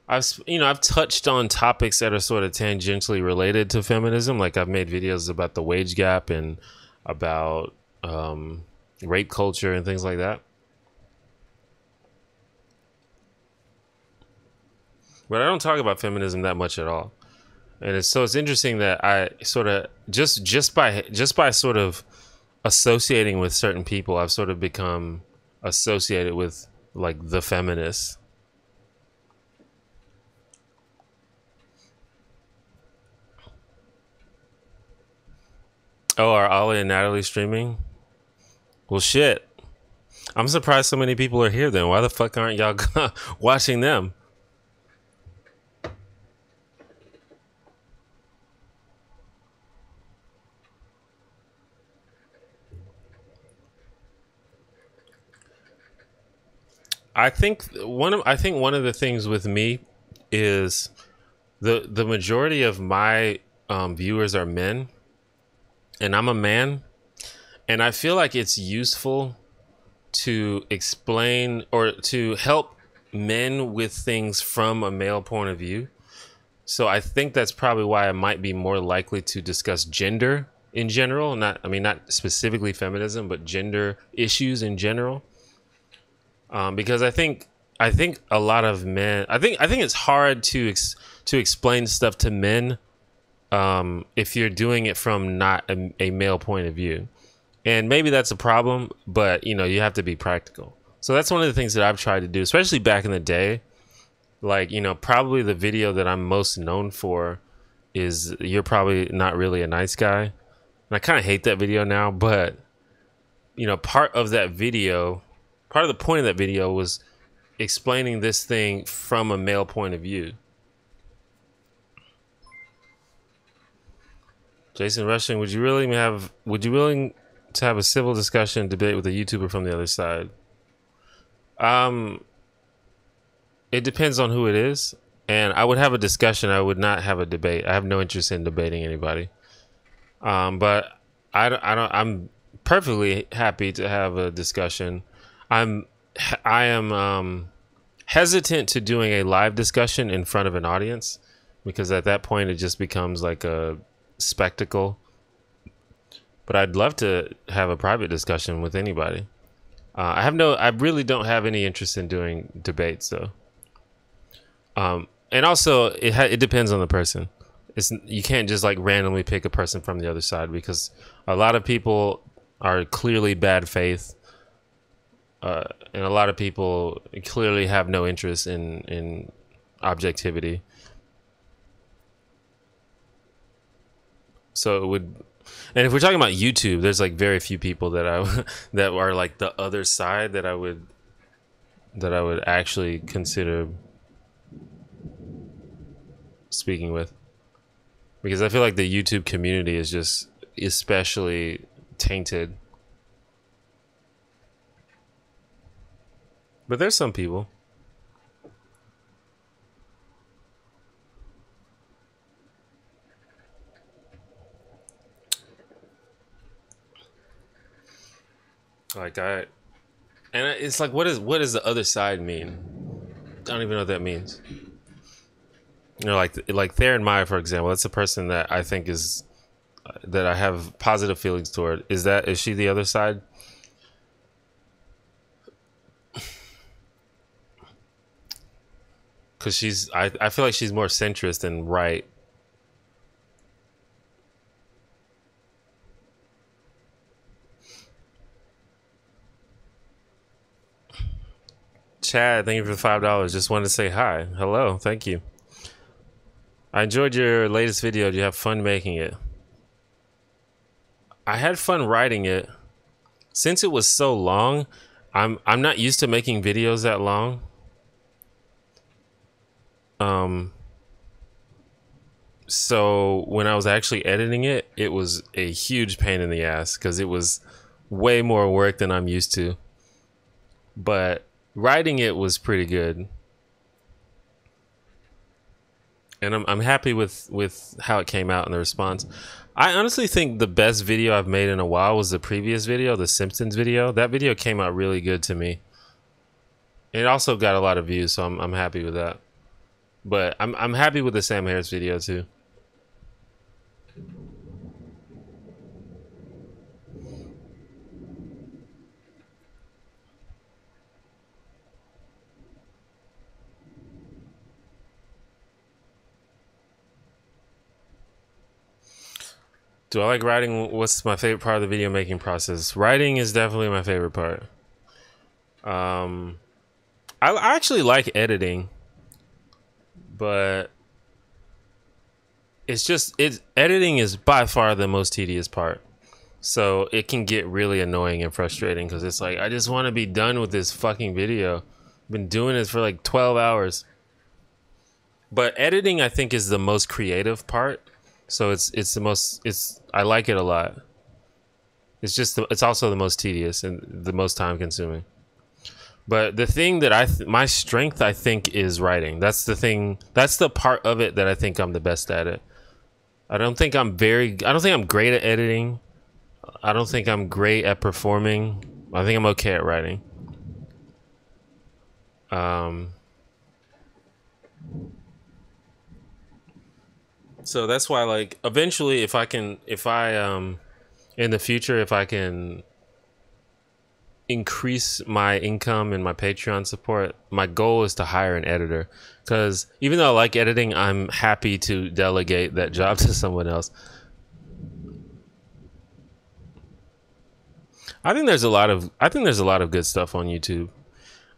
I've touched on topics that are sort of tangentially related to feminism. Like, I've made videos about the wage gap and about rape culture and things like that. But I don't talk about feminism that much at all. And it's interesting that I sort of just by sort of associating with certain people, I've sort of become associated with like the feminists. Oh, are Ollie and Natalie streaming? Well, shit. I'm surprised so many people are here then. Why the fuck aren't y'all watching them? I think one of the things with me is the majority of my viewers are men, and I'm a man, and I feel like it's useful to explain or to help men with things from a male point of view. So I think that's probably why I might be more likely to discuss gender in general, not specifically feminism, but gender issues in general. Because I think a lot of men, I think it's hard to explain stuff to men if you're doing it from not a male point of view. And maybe that's a problem, but you know, you have to be practical. So that's one of the things that I've tried to do, especially back in the day. Like, you know, probably the video that I'm most known for is "You're Probably Not Really a Nice Guy." And I kind of hate that video now, but you know, part of the point of that video was explaining this thing from a male point of view. Jason Rushing, would you willing to have a civil discussion debate with a YouTuber from the other side? It depends on who it is, and I would have a discussion. I would not have a debate. I have no interest in debating anybody. But I'm perfectly happy to have a discussion. I am hesitant to doing a live discussion in front of an audience, because at that point it just becomes like a spectacle. But I'd love to have a private discussion with anybody. I really don't have any interest in doing debates though. And also it depends on the person. You can't just like randomly pick a person from the other side, because a lot of people are clearly bad faith. And a lot of people clearly have no interest in objectivity. So it would, and if we're talking about YouTube, there's like very few people that that are like the other side that I would actually consider speaking with, because I feel like the YouTube community is just especially tainted. But there's some people. Like and it's like, what does the other side mean? I don't even know what that means. You know, like Theron Meyer, for example, that's a person that I think is that I have positive feelings toward. Is she the other side? Because I feel like she's more centrist than right. Chad, thank you for the $5. Just wanted to say hi. Hello, thank you. I enjoyed your latest video. Did you have fun making it? I had fun writing it. Since it was so long, I'm not used to making videos that long. So when I was actually editing it, it was a huge pain in the ass, because it was way more work than I'm used to. But writing it was pretty good. And I'm happy with how it came out and the response. I honestly think the best video I've made in a while was the previous video, the Simpsons video. That video came out really good to me. It also got a lot of views, so I'm happy with that. But I'm happy with the Sam Harris video too. Do I like writing? What's my favorite part of the video making process? Writing is definitely my favorite part. I actually like editing, but editing is by far the most tedious part. So it can get really annoying and frustrating, because it's like, I just want to be done with this fucking video. I've been doing this for like 12 hours. But editing, I think, is the most creative part. So I like it a lot. It's also the most tedious and the most time consuming. But the thing that my strength, I think, is writing. That's the part of it that I think I'm the best at it. I don't think I'm great at editing. I don't think I'm great at performing. I think I'm okay at writing. So that's why, like, eventually, in the future, if I can increase my income and my Patreon support, my goal is to hire an editor. Because even though I like editing, I'm happy to delegate that job to someone else. I think there's a lot of good stuff on YouTube.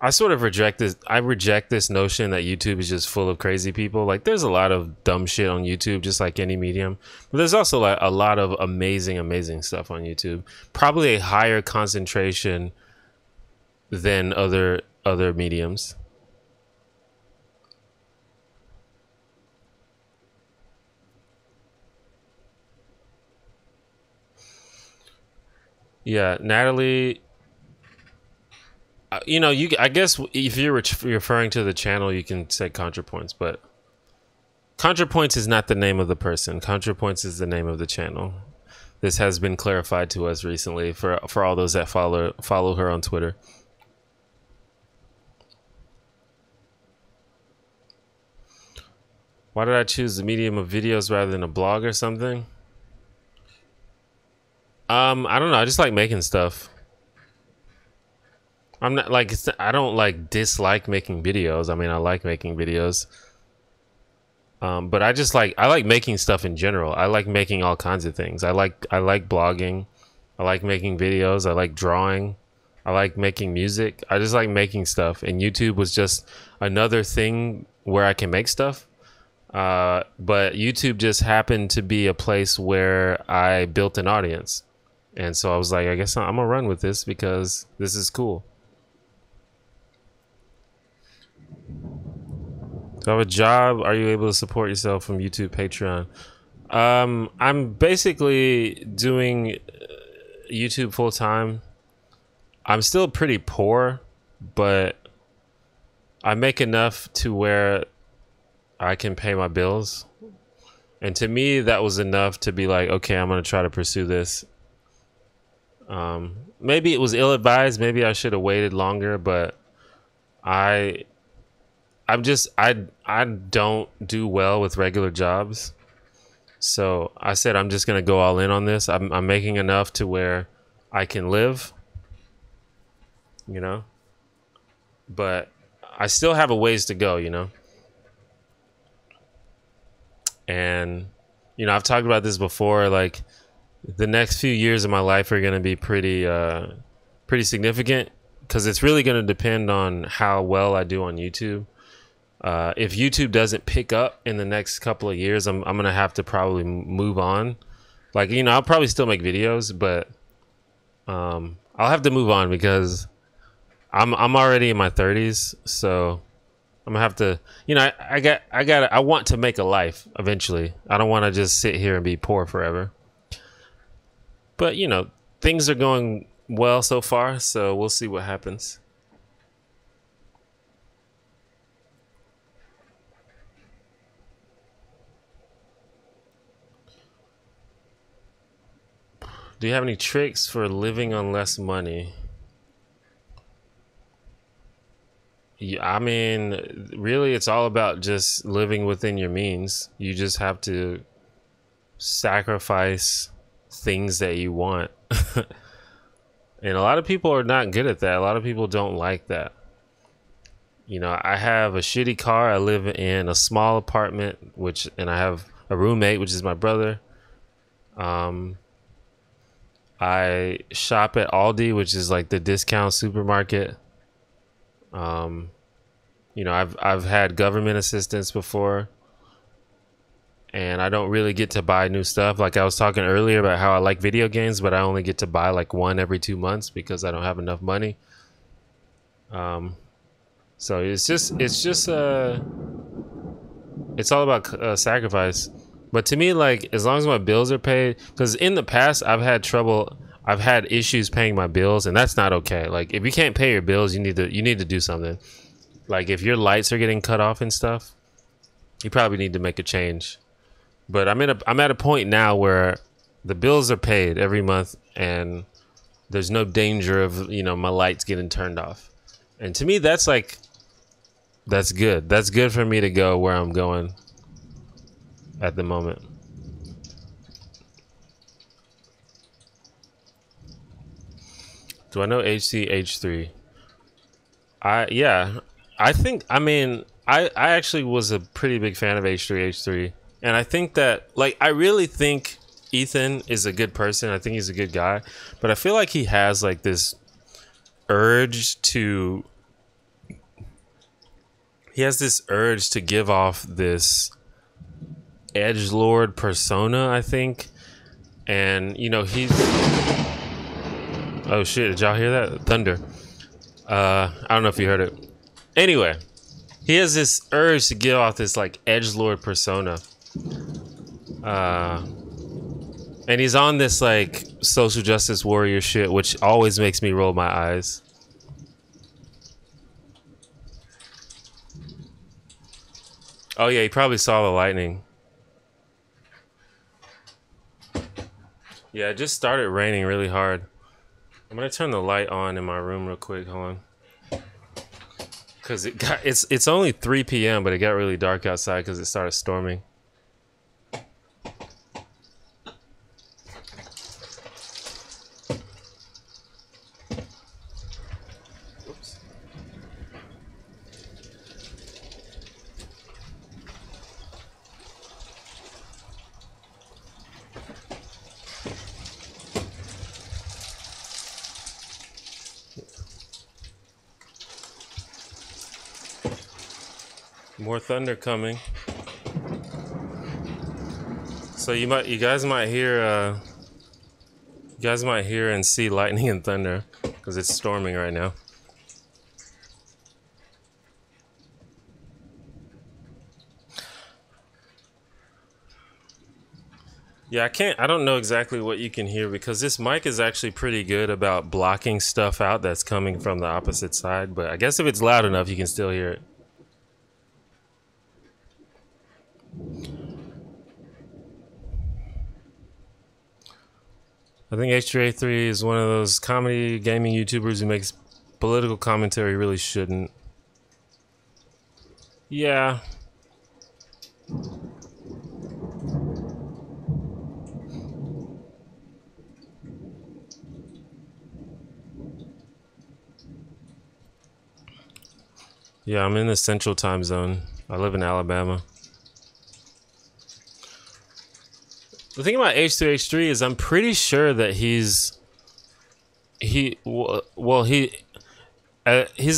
I sort of reject this notion that YouTube is just full of crazy people. Like, there's a lot of dumb shit on YouTube, just like any medium. But there's also like a lot of amazing stuff on YouTube. Probably a higher concentration than other mediums. Yeah, Natalie. You know, I guess if you're referring to the channel, you can say ContraPoints, but ContraPoints is not the name of the person. ContraPoints is the name of the channel. This has been clarified to us recently for all those that follow her on Twitter. Why did I choose the medium of videos rather than a blog or something? I don't know. I just like making stuff. I'm not like, I don't like dislike making videos. I mean, I like making videos. But I like making stuff in general. I like making all kinds of things. I like blogging. I like making videos. I like drawing. I like making music. I just like making stuff. And YouTube was just another thing where I can make stuff. But YouTube just happened to be a place where I built an audience. And so I was like, I guess I'm gonna run with this because this is cool. So I have a job. Are you able to support yourself from YouTube, Patreon? I'm basically doing YouTube full time. I'm still pretty poor, but I make enough to where I can pay my bills. And to me, that was enough to be like, okay, I'm going to try to pursue this. Maybe it was ill-advised. Maybe I should have waited longer, but I don't do well with regular jobs. So I said, I'm just going to go all in on this. I'm making enough to where I can live, you know, but I still have a ways to go, you know. And, you know, I've talked about this before, like the next few years of my life are going to be pretty significant because it's really going to depend on how well I do on YouTube. If YouTube doesn't pick up in the next couple of years, I'm gonna have to probably move on. Like, you know, I'll probably still make videos, but I'll have to move on because I'm already in my 30s, so I'm gonna have to. You know, I want to make a life eventually. I don't want to just sit here and be poor forever. But you know, things are going well so far, so we'll see what happens. Do you have any tricks for living on less money? Yeah, I mean, really, it's all about just living within your means. You just have to sacrifice things that you want. And a lot of people are not good at that. A lot of people don't like that. You know, I have a shitty car. I live in a small apartment, and I have a roommate, which is my brother. I shop at Aldi, which is like the discount supermarket. You know, I've had government assistance before, and I don't really get to buy new stuff. Like I was talking earlier about how I like video games, but I only get to buy like one every 2 months because I don't have enough money. So it's all about sacrifice. But to me, like, as long as my bills are paid, because in the past I've had issues paying my bills, and that's not okay. Like, if you can't pay your bills, you need to do something. Like, if your lights are getting cut off and stuff, you probably need to make a change. But I'm at a point now where the bills are paid every month, and there's no danger of, you know, my lights getting turned off. And to me, that's good. That's good for me to go where I'm going at the moment. Do I know HCH3? Yeah. I actually was a pretty big fan of H3H3. And I think that, like, I really think Ethan is a good person. I think he's a good guy. But I feel like he has, like, this urge to... He has this urge to give off this edgelord persona, I think. And, you know, he's... Oh, shit. Did y'all hear that? Thunder. I don't know if you heard it. Anyway, he has this urge to give off this, like, edgelord persona. And he's on this, like, social justice warrior shit, which always makes me roll my eyes. Oh, yeah, he probably saw the lightning. Yeah, it just started raining really hard. I'm gonna turn the light on in my room real quick. Hold on. Cause it's only 3 p.m. but it got really dark outside because it started storming. Oops. More thunder coming. So you guys might hear and see lightning and thunder because it's storming right now. Yeah, I don't know exactly what you can hear because this mic is actually pretty good about blocking stuff out that's coming from the opposite side, but I guess if it's loud enough you can still hear it. I think H3A3 is one of those comedy gaming YouTubers who makes political commentary really shouldn't. Yeah. Yeah, I'm in the central time zone. I live in Alabama. The thing about H3H3 is I'm pretty sure that he's a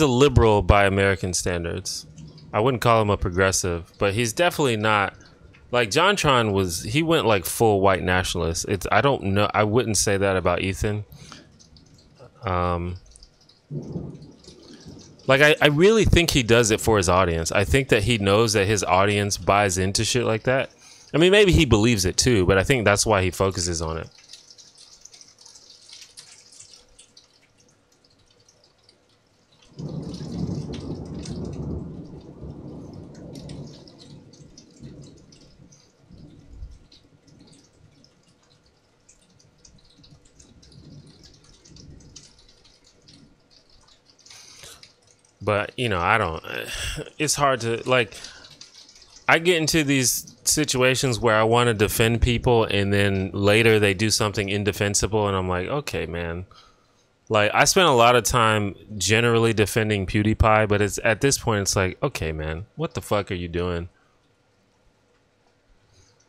liberal by American standards. I wouldn't call him a progressive, but he's definitely not. Like JonTron was, he went like full white nationalist. I don't know. I wouldn't say that about Ethan. Like I really think he does it for his audience. I think that he knows that his audience buys into shit like that. I mean, maybe he believes it too, but I think that's why he focuses on it. But, you know, it's hard to, like, I get into these situations where I want to defend people and then later they do something indefensible and I'm like, okay, man. Like, I spent a lot of time generally defending PewDiePie, but it's at this point, it's like, okay, man, what the fuck are you doing?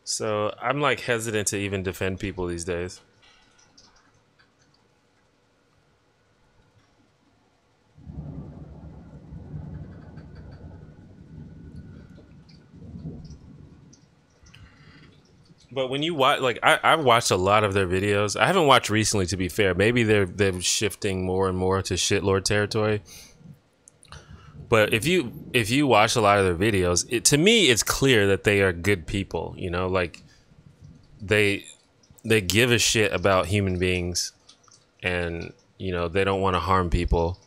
So I'm like hesitant to even defend people these days. But when you watch, like, I've watched a lot of their videos. I haven't watched recently, to be fair. Maybe they're shifting more and more to shitlord territory. But if you watch a lot of their videos, to me, it's clear that they are good people. You know, like they give a shit about human beings, and you know they don't want to harm people.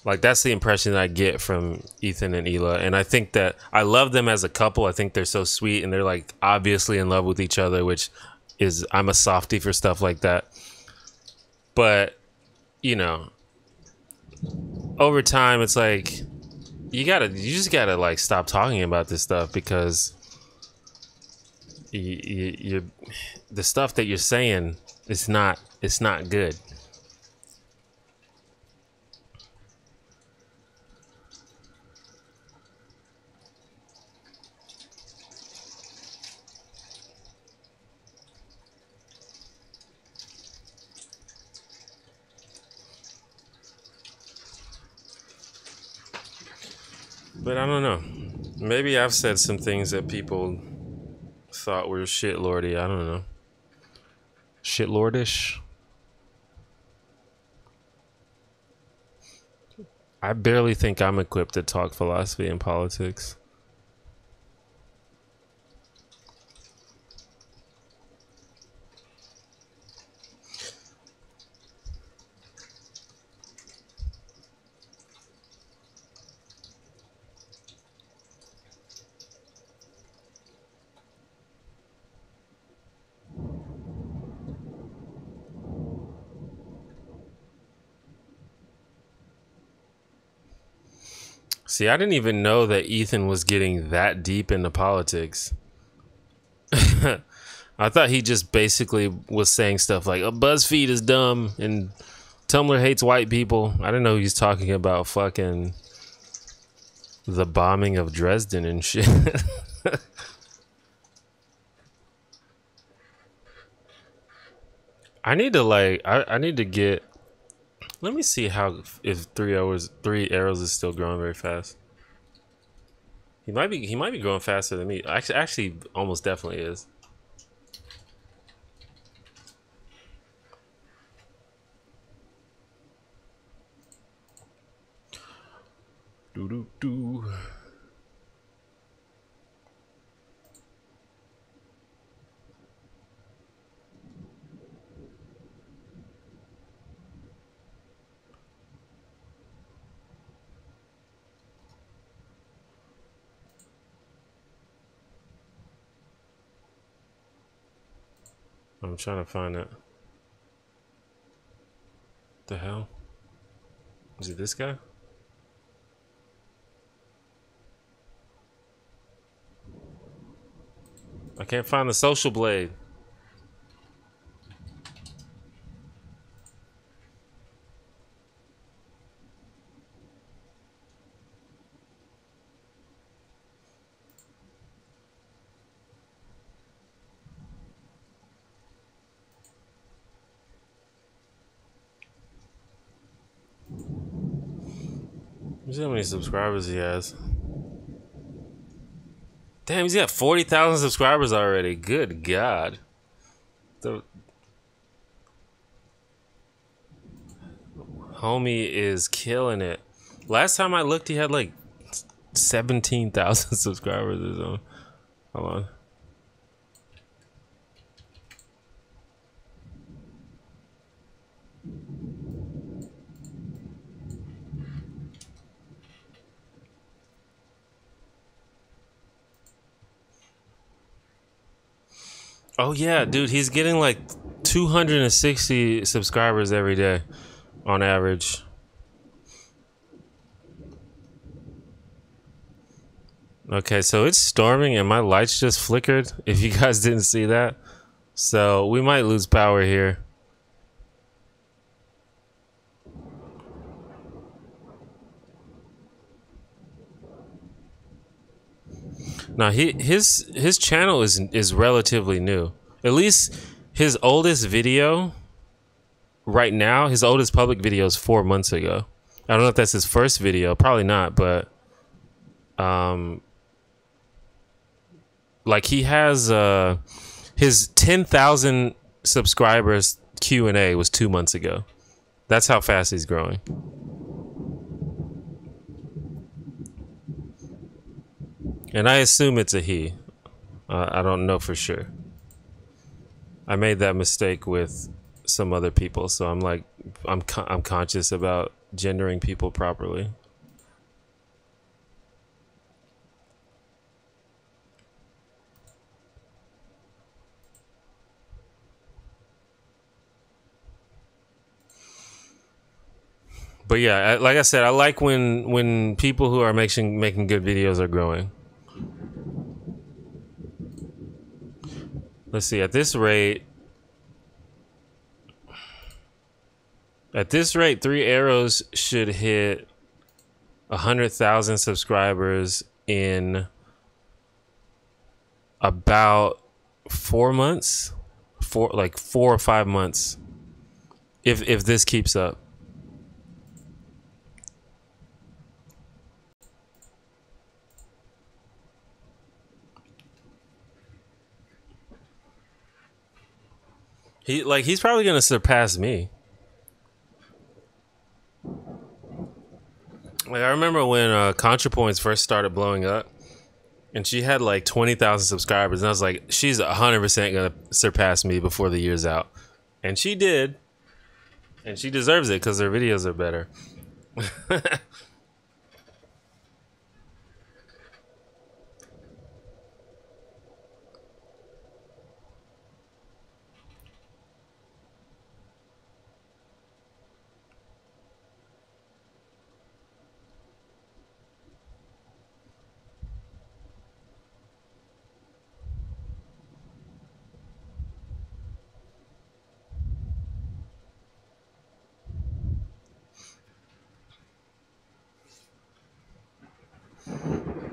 Like, that's the impression that I get from Ethan and Hila. And I think that I love them as a couple. I think they're so sweet and they're like obviously in love with each other, which is, I'm a softie for stuff like that. But, you know, over time, it's like, you just gotta like stop talking about this stuff because the stuff that you're saying, it's not good. But I don't know. Maybe I've said some things that people thought were shitlordy. I don't know. Shitlordish. I barely think I'm equipped to talk philosophy and politics. See, I didn't even know that Ethan was getting that deep into politics. I thought he just basically was saying stuff like BuzzFeed is dumb and Tumblr hates white people. I didn't know he was talking about fucking the bombing of Dresden and shit. I need to like I need to get, let me see how, if 3 arrows is still growing very fast. He might be growing faster than me. Actually almost definitely is. Do. I'm trying to find it. The hell? Is it this guy? I can't find the social blade. Let's see how many subscribers he has. Damn, he's got 40,000 subscribers already. Good God. The homie is killing it. Last time I looked, he had like 17,000 subscribers or something. Hold on. Oh yeah, dude, he's getting like 260 subscribers every day on average. Okay, so it's storming and my lights just flickered, if you guys didn't see that. So we might lose power here. Now his channel is relatively new. At least his oldest video right now, his oldest public video is 4 months ago. I don't know if that's his first video, probably not, but like he has his 10,000 subscribers Q&A was 2 months ago. That's how fast he's growing. And I assume it's a he. I don't know for sure. I made that mistake with some other people, so I'm like, I'm conscious about gendering people properly. But yeah, like I said, I like when people who are making good videos are growing. Let's see, at this rate, 3 arrows should hit 100,000 subscribers in about 4 months, 4 or 5 months, if this keeps up. He's probably gonna surpass me. Like I remember when ContraPoints first started blowing up, and she had like 20,000 subscribers, and I was like, she's 100% gonna surpass me before the year's out, and she did, and she deserves it because her videos are better.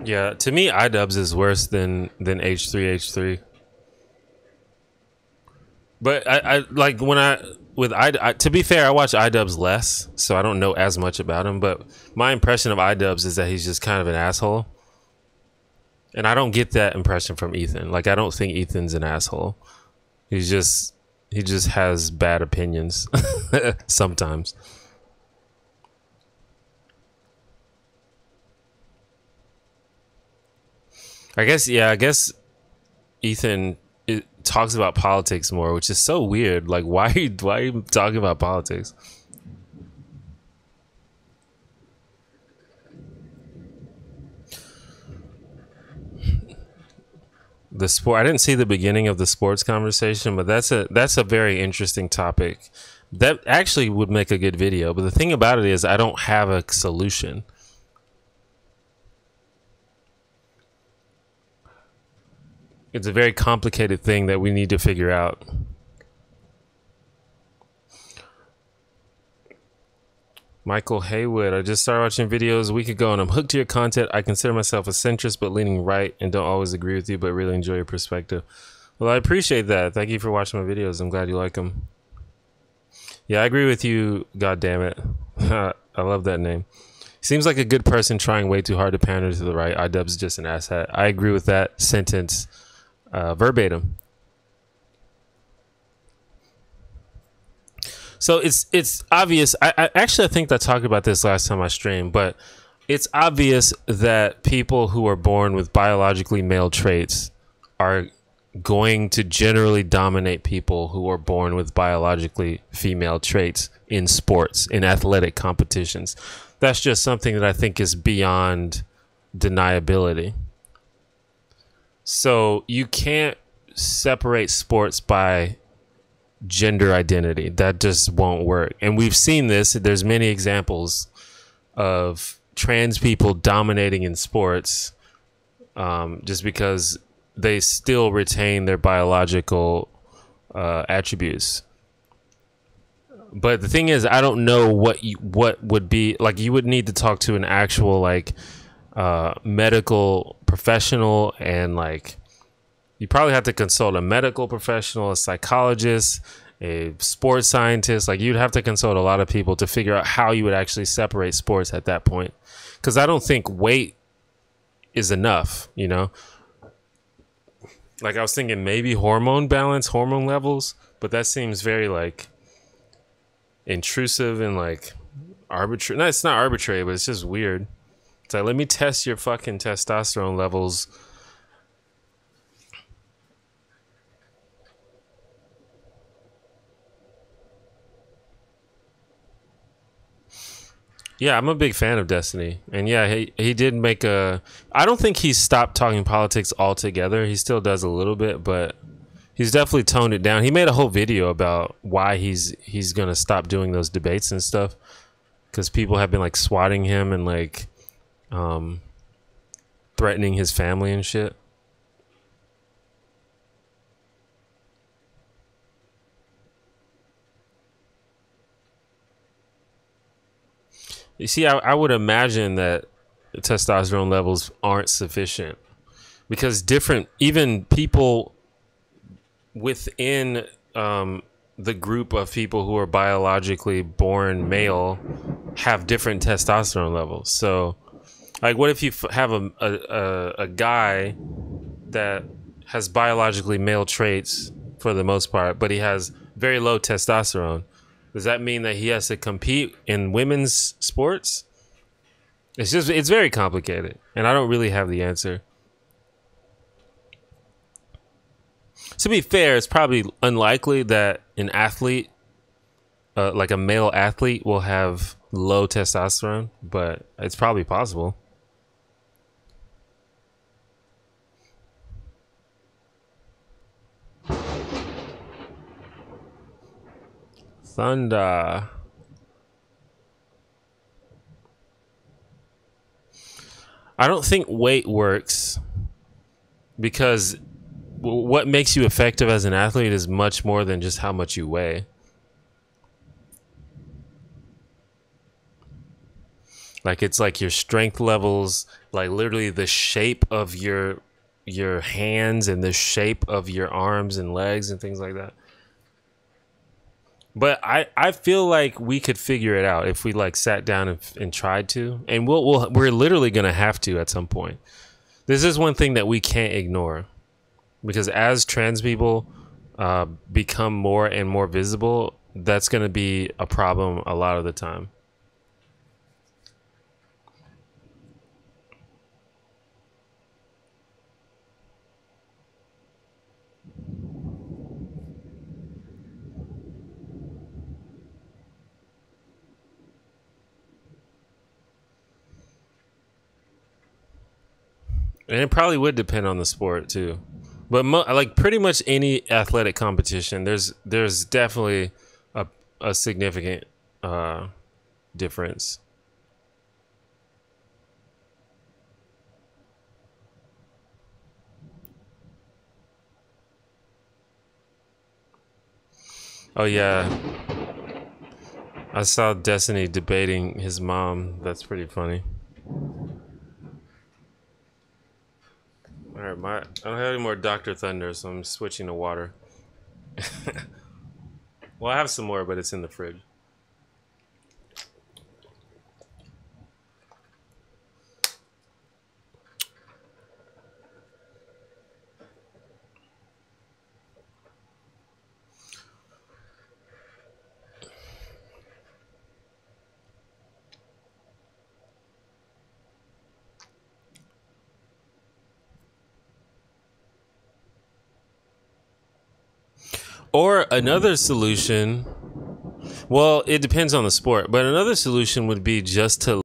Yeah, to me, iDubbbz is worse than H3H3. But I like when I with I to be fair, I watch iDubbbz less, so I don't know as much about him. But my impression of iDubbbz is that he's just kind of an asshole, and I don't get that impression from Ethan. Like I don't think Ethan's an asshole. He just has bad opinions sometimes. I guess Ethan talks about politics more, which is so weird. Like, why are you talking about politics? The sport. I didn't see the beginning of the sports conversation, but that's a very interesting topic. That actually would make a good video. But the thing about it is, I don't have a solution. It's a very complicated thing that we need to figure out. Michael Haywood, I just started watching videos a week ago and I'm hooked to your content. I consider myself a centrist but leaning right and don't always agree with you, but really enjoy your perspective. Well, I appreciate that. Thank you for watching my videos. I'm glad you like them. Yeah, I agree with you. God damn it. I love that name. Seems like a good person trying way too hard to pander to the right. iDubbbz just an asshat. I agree with that sentence verbatim. So it's obvious. I actually think I talked about this last time I streamed, but it's obvious that people who are born with biologically male traits are going to generally dominate people who are born with biologically female traits in sports, in athletic competitions. That's just something that I think is beyond deniability. So you can't separate sports by gender identity. That just won't work. And we've seen this. There's many examples of trans people dominating in sports just because they still retain their biological attributes. But the thing is, I don't know what would be like. You would need to talk to an actual like medical professional, and like you probably have to consult a medical professional, a psychologist, a sports scientist. Like you'd have to consult a lot of people to figure out how you would actually separate sports at that point. Because I don't think weight is enough, you know? Like I was thinking maybe hormone balance, hormone levels, but that seems very like intrusive and like arbitrary. No, it's not arbitrary, but it's just weird. It's like, let me test your fucking testosterone levels. Yeah, I'm a big fan of Destiny. And yeah, he did make a... I don't think he's stopped talking politics altogether. He still does a little bit, but he's definitely toned it down. He made a whole video about why he's going to stop doing those debates and stuff. Because people have been like swatting him and like threatening his family and shit. You see, I would imagine that testosterone levels aren't sufficient because even people within the group of people who are biologically born male have different testosterone levels. So, like, what if you have a guy that has biologically male traits for the most part, but he has very low testosterone. Does that mean that he has to compete in women's sports? It's very complicated, and I don't really have the answer. To be fair, it's probably unlikely that an athlete, like a male athlete, will have low testosterone, but it's probably possible. Sundae. I don't think weight works because what makes you effective as an athlete is much more than just how much you weigh. Like it's like your strength levels, like literally the shape of your hands and the shape of your arms and legs and things like that. But I feel like we could figure it out if we like sat down and tried to, and we're literally gonna have to at some point. This is one thing that we can't ignore, because as trans people become more and more visible, that's gonna be a problem a lot of the time. And it probably would depend on the sport too, but like pretty much any athletic competition, there's definitely a significant difference. Oh yeah, I saw Destiny debating his mom. That's pretty funny. All right, I don't have any more Dr. Thunder, so I'm switching to water. Well, I have some more, but it's in the fridge. Or another solution, well, it depends on the sport, but another solution would be just to